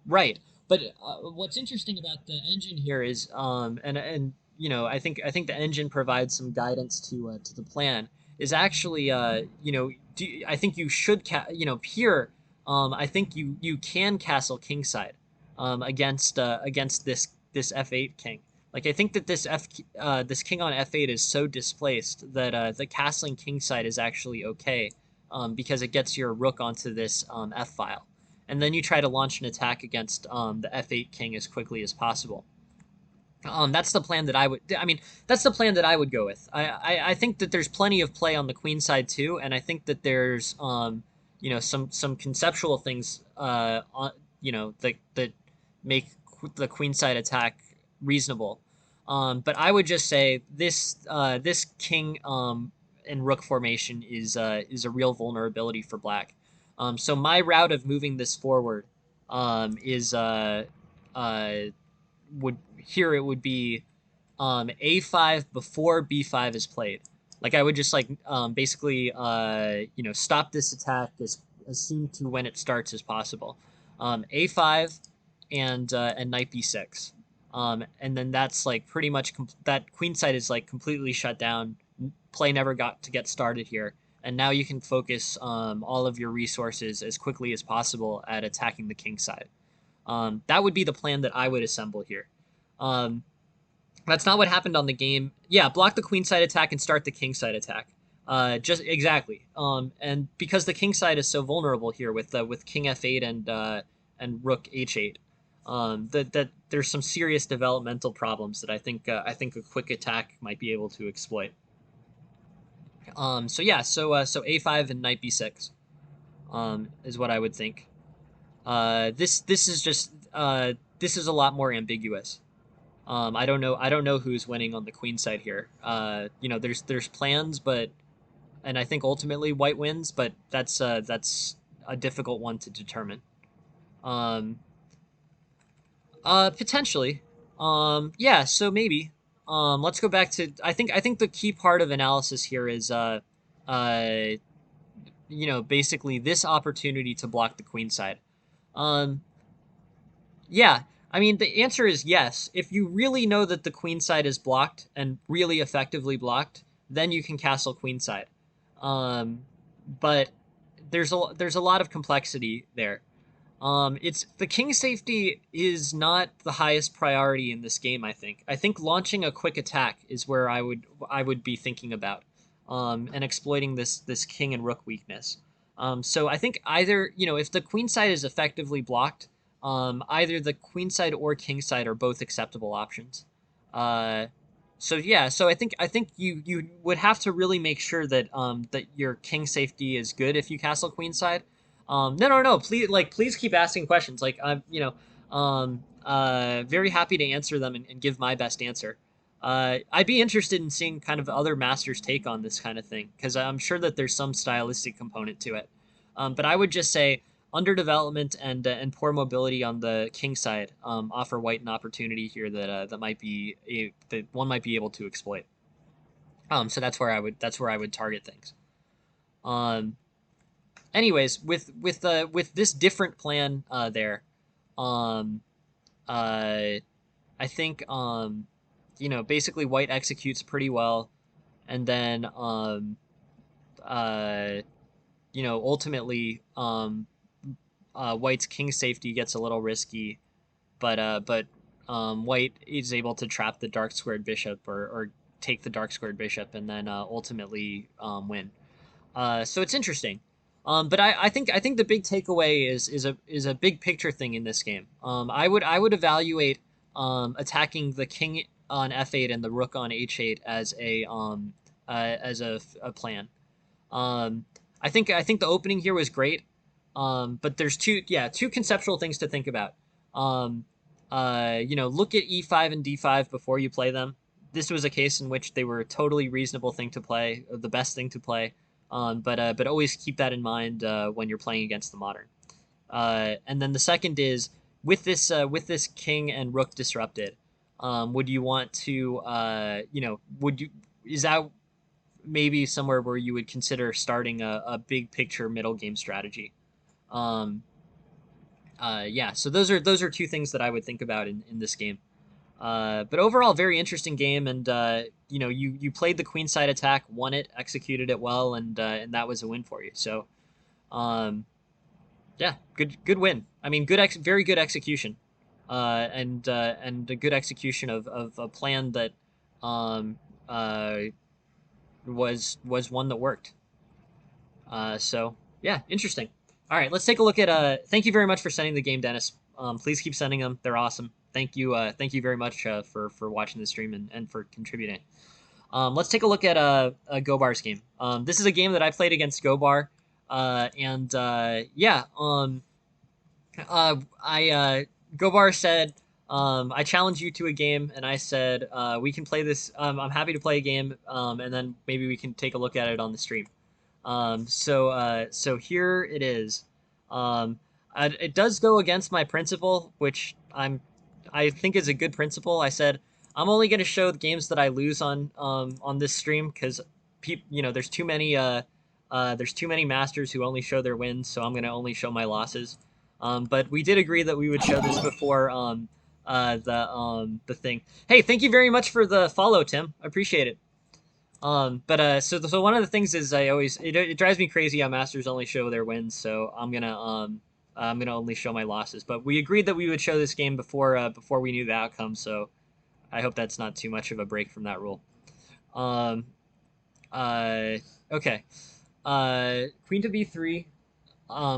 right. But what's interesting about the engine here is, and I think the engine provides some guidance to the plan. Is actually, I think you should, here, I think you can castle kingside, against this f8 king. Like I think that this king on f8 is so displaced that the castling kingside is actually okay, because it gets your rook onto this f file, and then you try to launch an attack against the f8 king as quickly as possible. That's the plan that I would. I mean, that's the plan that I would go with. I think that there's plenty of play on the queen side too, and I think that there's some conceptual things that make the queen side attack reasonable. But I would just say this king and rook formation is a real vulnerability for black. So my route of moving this forward is uh, would here it would be a5 before b5 is played. Like I would just basically stop this attack as soon to when it starts as possible. A5 and knight b6. And then that's like pretty much that queen side is like completely shut down. Play never got to get started here, and now you can focus all of your resources as quickly as possible at attacking the king side. That would be the plan that I would assemble here. Um, that's not what happened on the game. Yeah, block the queen side attack and start the king side attack. Just exactly. And because the king side is so vulnerable here with king f8 and rook h8, that there's some serious developmental problems that I think a quick attack might be able to exploit. So yeah, so a5 and knight b6 is what I would think. This is just this is a lot more ambiguous. I don't know who's winning on the queen side here. There's plans, but and I think ultimately white wins, but that's a difficult one to determine. Um, Potentially. Yeah. So maybe. Let's go back to. I think the key part of analysis here is uh, basically this opportunity to block the queen side. Um, Yeah, I mean, the answer is yes. If you really know that the queen side is blocked and really effectively blocked, then you can castle queen side. But there's a lot of complexity there. It's the king safety is not the highest priority in this game. I think launching a quick attack is where I would be thinking about, and exploiting this king and rook weakness. So I think either if the queen side is effectively blocked, either the queen side or king side are both acceptable options. Uh, so yeah, so I think you would have to really make sure that your king safety is good if you castle queen side. No, no, no. Please keep asking questions. Like I'm, very happy to answer them and give my best answer. I'd be interested in seeing kind of other masters' take on this kind of thing because I'm sure that there's some stylistic component to it. But I would just say underdevelopment and poor mobility on the king side offer white an opportunity here that one might be able to exploit. So that's where I would target things. Um, Anyways, with this different plan there, um, uh, I think basically white executes pretty well, and then uh, ultimately white's king safety gets a little risky, but white is able to trap the dark squared bishop or take the dark squared bishop and then ultimately win. So it's interesting. But I think the big takeaway is a big picture thing in this game. I would evaluate attacking the king on f8 and the rook on h8 as a plan. Um, I think the opening here was great. But there's two conceptual things to think about. Um, look at e5 and d5 before you play them. This was a case in which they were a totally reasonable thing to play, the best thing to play. But always keep that in mind when you're playing against the modern. And then the second is with this king and rook disrupted, would you want to would you is that maybe somewhere where you would consider starting a big picture middle game strategy? Um, yeah, so those are two things that I would think about in this game. But overall, very interesting game, and you played the queenside attack, won it, executed it well, and that was a win for you. So um, yeah, good win. I mean, very good execution, and a good execution of a plan that um, uh, was one that worked. So yeah, interesting. All right, let's take a look at. Thank you very much for sending the game, Dennis. Please keep sending them; they're awesome. Thank you very much for watching the stream and for contributing. Let's take a look at a Gobar's game. This is a game that I played against Gobar, and yeah, I Gobar said, I challenge you to a game, and I said we can play this. I'm happy to play a game, and then maybe we can take a look at it on the stream. So here it is. It does go against my principle, which I think is a good principle. I said I'm only going to show the games that I lose on this stream because there's too many masters who only show their wins, so I'm going to only show my losses. But we did agree that we would show this before the thing. Hey, thank you very much for the follow, Tim. I appreciate it. So one of the things is it drives me crazy how masters only show their wins, so I'm gonna only show my losses. But we agreed that we would show this game before we knew the outcome, so I hope that's not too much of a break from that rule. Um, uh, okay. Queen to b3,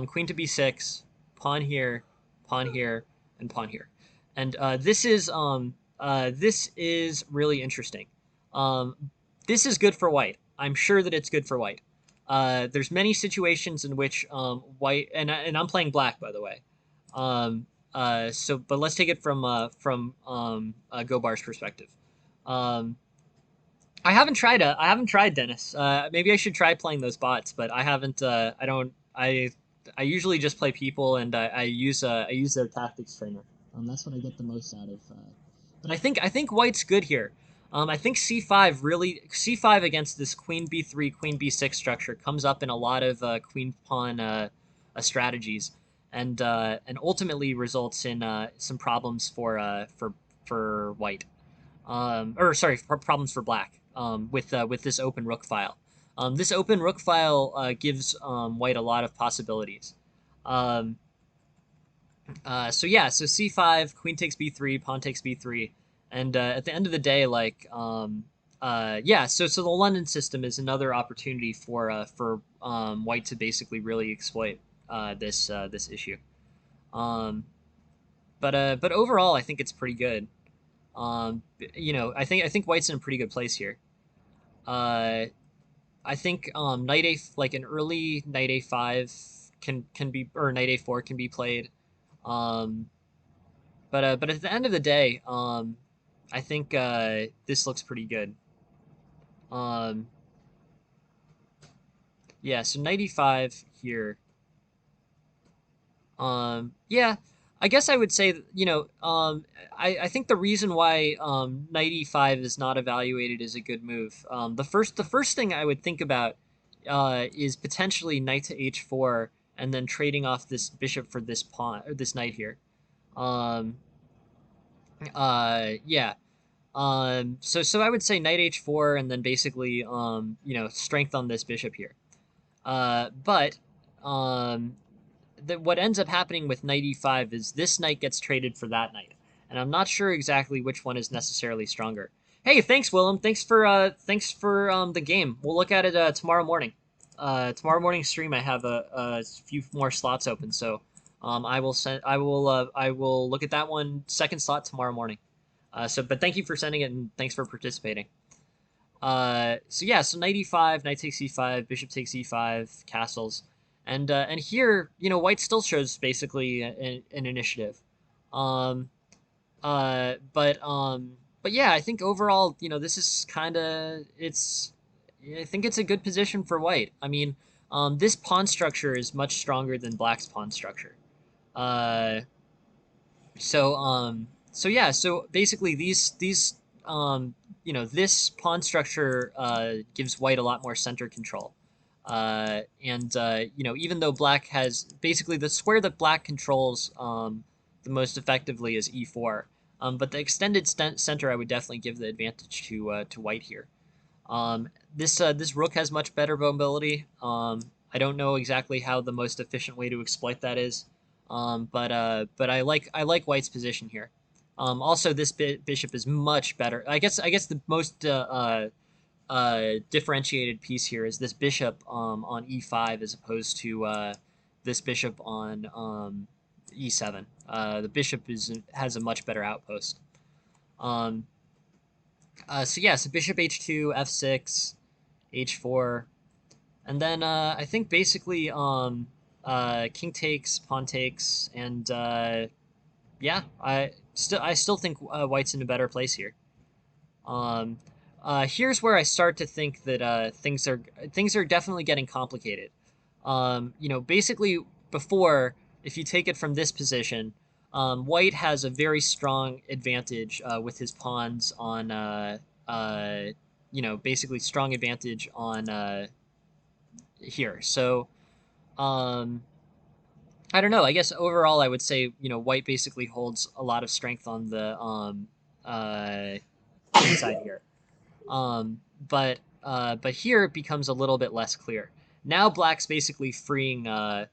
queen to b6, pawn here, and pawn here, and this is really interesting. Um, this is good for white. I'm sure that it's good for white. There's many situations in which white and I'm playing black, by the way. But let's take it from Gobar's perspective. Um, I haven't tried Dennis. Maybe I should try playing those bots, but I haven't. I don't. I usually just play people, and I use their tactics trainer. That's what I get the most out of. But I think white's good here. I think c5 against this queen b3 queen b6 structure comes up in a lot of queen pawn strategies, and ultimately results in some problems for white. Or sorry, problems for black with this open rook file. This open rook file gives white a lot of possibilities. Um, so yeah, so c5, queen takes b3, pawn takes b3, and at the end of the day, yeah, so the London system is another opportunity for white to basically really exploit this issue. Um, but overall, I think it's pretty good. I think white's in a pretty good place here. Uh, I think knight a like an early knight a5 can be or knight a4 can be played. Um, but at the end of the day, I think this looks pretty good. Um, yeah, so knight e5 here. Yeah, I guess I would say, I think the reason why knight e5 is not evaluated as a good move, the first thing I would think about is potentially knight to h4 and then trading off this bishop for this pawn or this knight here. Um, yeah. So I would say knight h4 and then basically strength on this bishop here. But what ends up happening with knight e5 is this knight gets traded for that knight, and I'm not sure exactly which one is necessarily stronger. Hey, thanks, Willem. Thanks for the game. We'll look at it tomorrow morning. Tomorrow morning stream, I have a few more slots open, so I will look at that one second slot tomorrow morning. But thank you for sending it and thanks for participating. So yeah, so knight e5, knight takes e5, bishop takes e5, castles. And here, white still shows basically an initiative. Um, uh, but um, but yeah, I think overall, this is kind of I think it's a good position for white. I mean, this pawn structure is much stronger than black's pawn structure. Uh, so yeah, so basically this pawn structure gives white a lot more center control. And even though black has basically the square that black controls the most effectively is e4. But the extended center I would definitely give the advantage to white here. This rook has much better mobility. I don't know exactly how the most efficient way to exploit that is, but I like White's position here. Also, this bishop is much better. I guess the most differentiated piece here is this bishop on e5 as opposed to this bishop on e7. The bishop has a much better outpost. Um, so bishop h2, f6, h4, and then I think basically king takes, pawn takes, and yeah, I still think white's in a better place here. Um, Here's where I start to think that things are definitely getting complicated. Basically before, if you take it from this position, white has a very strong advantage with his pawns on basically strong advantage on here. So um, I don't know. I guess overall, I would say white basically holds a lot of strength on the uh, queen side here. But here it becomes a little bit less clear. Now black's basically freeing. Yeah.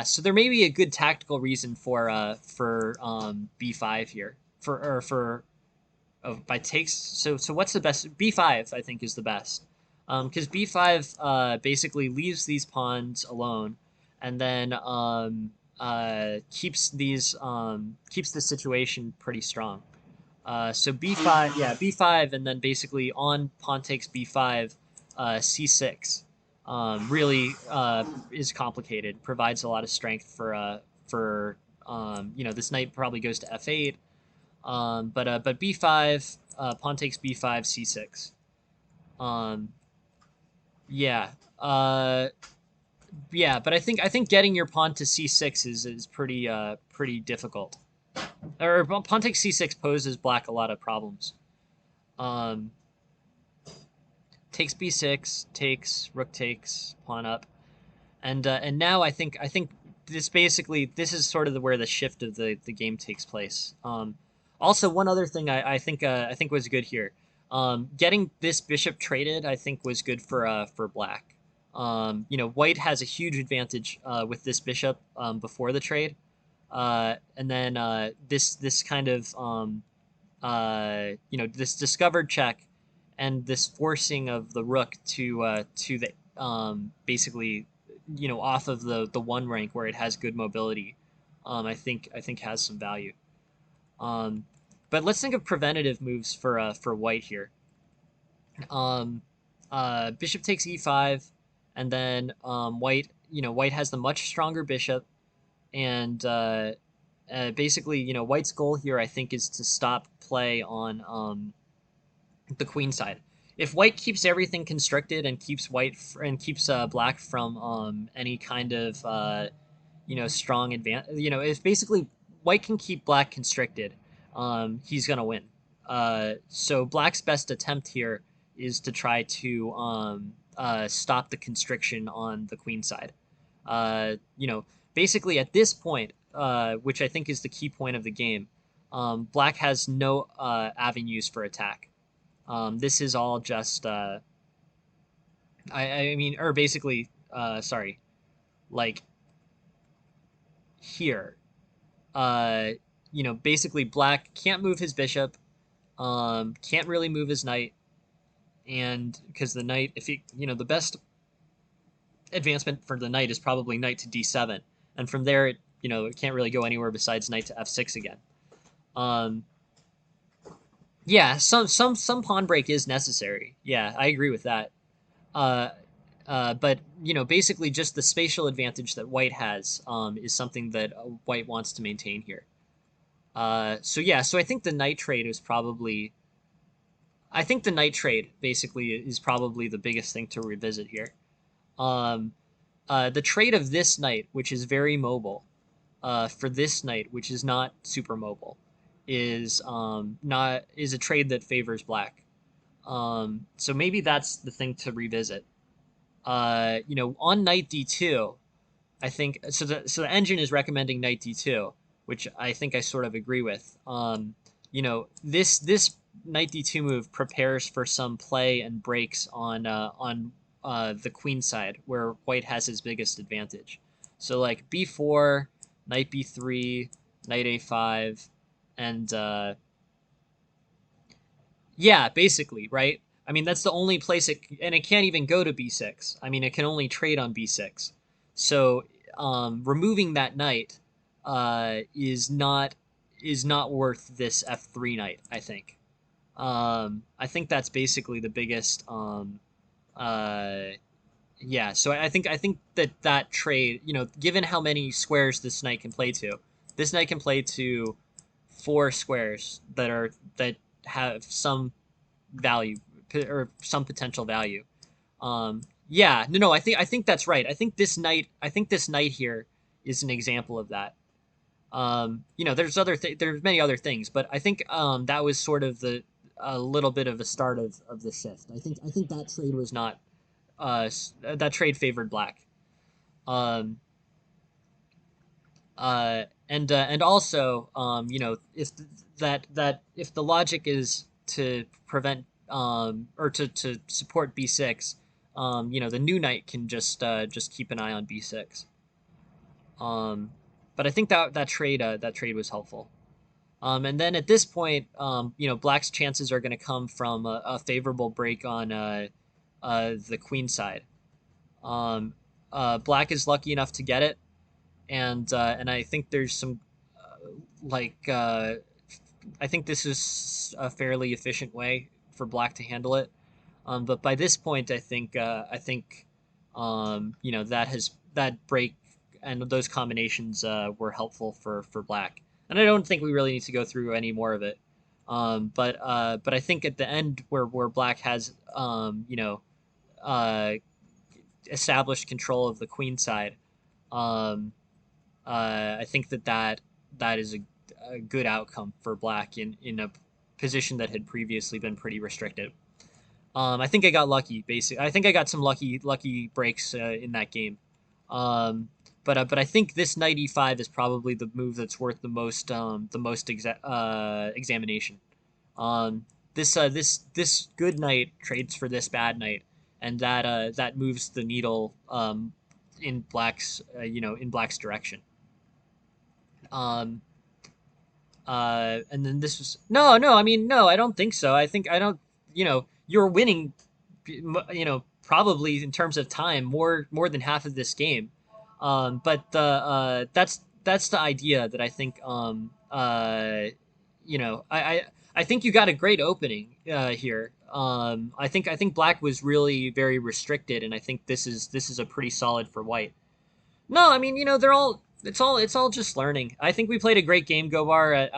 So there may be a good tactical reason for b5 here for by takes. So what's the best? b5 I think is the best. Because b5 basically leaves these pawns alone, and then keeps the situation pretty strong. So b5, yeah, b5, and then basically on pawn takes b5, c6. Really is complicated. Provides a lot of strength for this knight probably goes to f8. But b5, pawn takes b5, c6. Um, yeah. Uh, yeah, but I think getting your pawn to c6 is pretty difficult. Or pawn takes c6 poses black a lot of problems. Um, Takes b6, takes, rook takes, pawn up, and now I think this is sort of where the shift of the game takes place. Also, one other thing I think was good here. Getting this bishop traded I think was good for black. White has a huge advantage with this bishop before the trade, and then this kind of this discovered check and this forcing of the rook to the basically off of the one rank where it has good mobility. I think has some value. Um, but let's think of preventative moves for white here. Um, Bishop takes e5, and then white has the much stronger bishop, and basically white's goal here I think is to stop play on the queen side. If white keeps everything constricted and keeps black from any kind of strong advantage, if basically white can keep black constricted, he's gonna win. So black's best attempt here is to try to stop the constriction on the queen side. Uh, you know, Basically at this point, which I think is the key point of the game, black has no avenues for attack. This is all just, I mean, or basically, sorry, like here, uh, basically black can't move his bishop, can't really move his knight, and because the knight, if he, the best advancement for the knight is probably knight to d7, and from there, it can't really go anywhere besides knight to f6 again. Um, yeah, some pawn break is necessary. Yeah, I agree with that. Uh, but basically, just the spatial advantage that white has is something that white wants to maintain here. So I think the knight trade is probably. I think the knight trade basically is probably the biggest thing to revisit here. The trade of this knight, which is very mobile, for this night, which is not super mobile, is not is a trade that favors black. So maybe that's the thing to revisit. On knight d2, I think so the engine is recommending knight d2, which I think I sort of agree with. This knight d2 move prepares for some play and breaks on the queen side where white has his biggest advantage. So like b4, knight b3, knight a5, and yeah, basically, right? I mean, that's the only place and it can't even go to b6. I mean, it can only trade on b6. So removing that knight is not worth this f3 knight, I think. I think that's basically the biggest. Uh, yeah, so I think that trade, given how many squares this knight can play to, this knight can play to four squares that have some value or some potential value. Yeah, no, I think that's right. I think this knight here is an example of that. There's many other things, but I think that was sort of the a little bit of a start of the shift. I think that trade was not that trade favored black. Um, and also, if if the logic is to prevent or to support b6, the new knight can just keep an eye on b6. Um, but I think that trade was helpful. And then at this point, black's chances are going to come from a favorable break on the queen side. Um, Black is lucky enough to get it, and I think there's some like I think this is a fairly efficient way for black to handle it. But by this point, that break and those combinations were helpful for black, and I don't think we really need to go through any more of it. But I think at the end where black has uh, established control of the queen side, um, I think that is a good outcome for black in a position that had previously been pretty restricted. I think I got lucky. Basically, I think I got some lucky breaks in that game. Um, but I think this knight e5 is probably the move that's worth the most examination. Um, this good knight trades for this bad knight, and that moves the needle in black's direction. Um, and then this was no. I mean, no, I don't think so. I think I don't. You're winning. Probably in terms of time, more than half of this game. But that's the idea that I think. I think you got a great opening here. I think black was really very restricted, and I think this is a pretty solid for white. No, I mean, they're all it's all just learning. I think we played a great game, Gobar.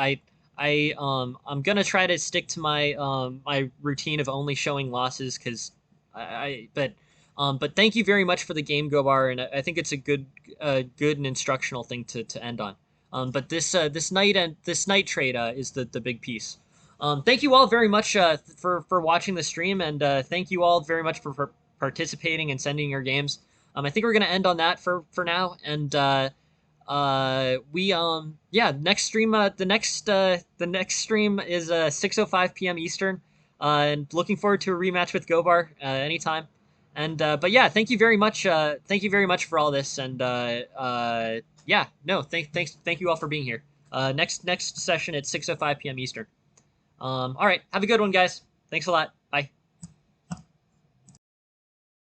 I'm gonna try to stick to my routine of only showing losses because but thank you very much for the game, Gobar, and I think it's a good and instructional thing to end on. But this night trade is the big piece. Thank you all very much for watching the stream, and thank you all very much for participating and sending your games. I think we're gonna end on that for now, and we yeah, next stream the next stream is 6:05 p.m. Eastern, and looking forward to a rematch with Gobar anytime. And but yeah, thank you very much for all this, and yeah, no, thank you all for being here. Next session at 6:05 p.m. Eastern. All right, have a good one, guys. Thanks a lot.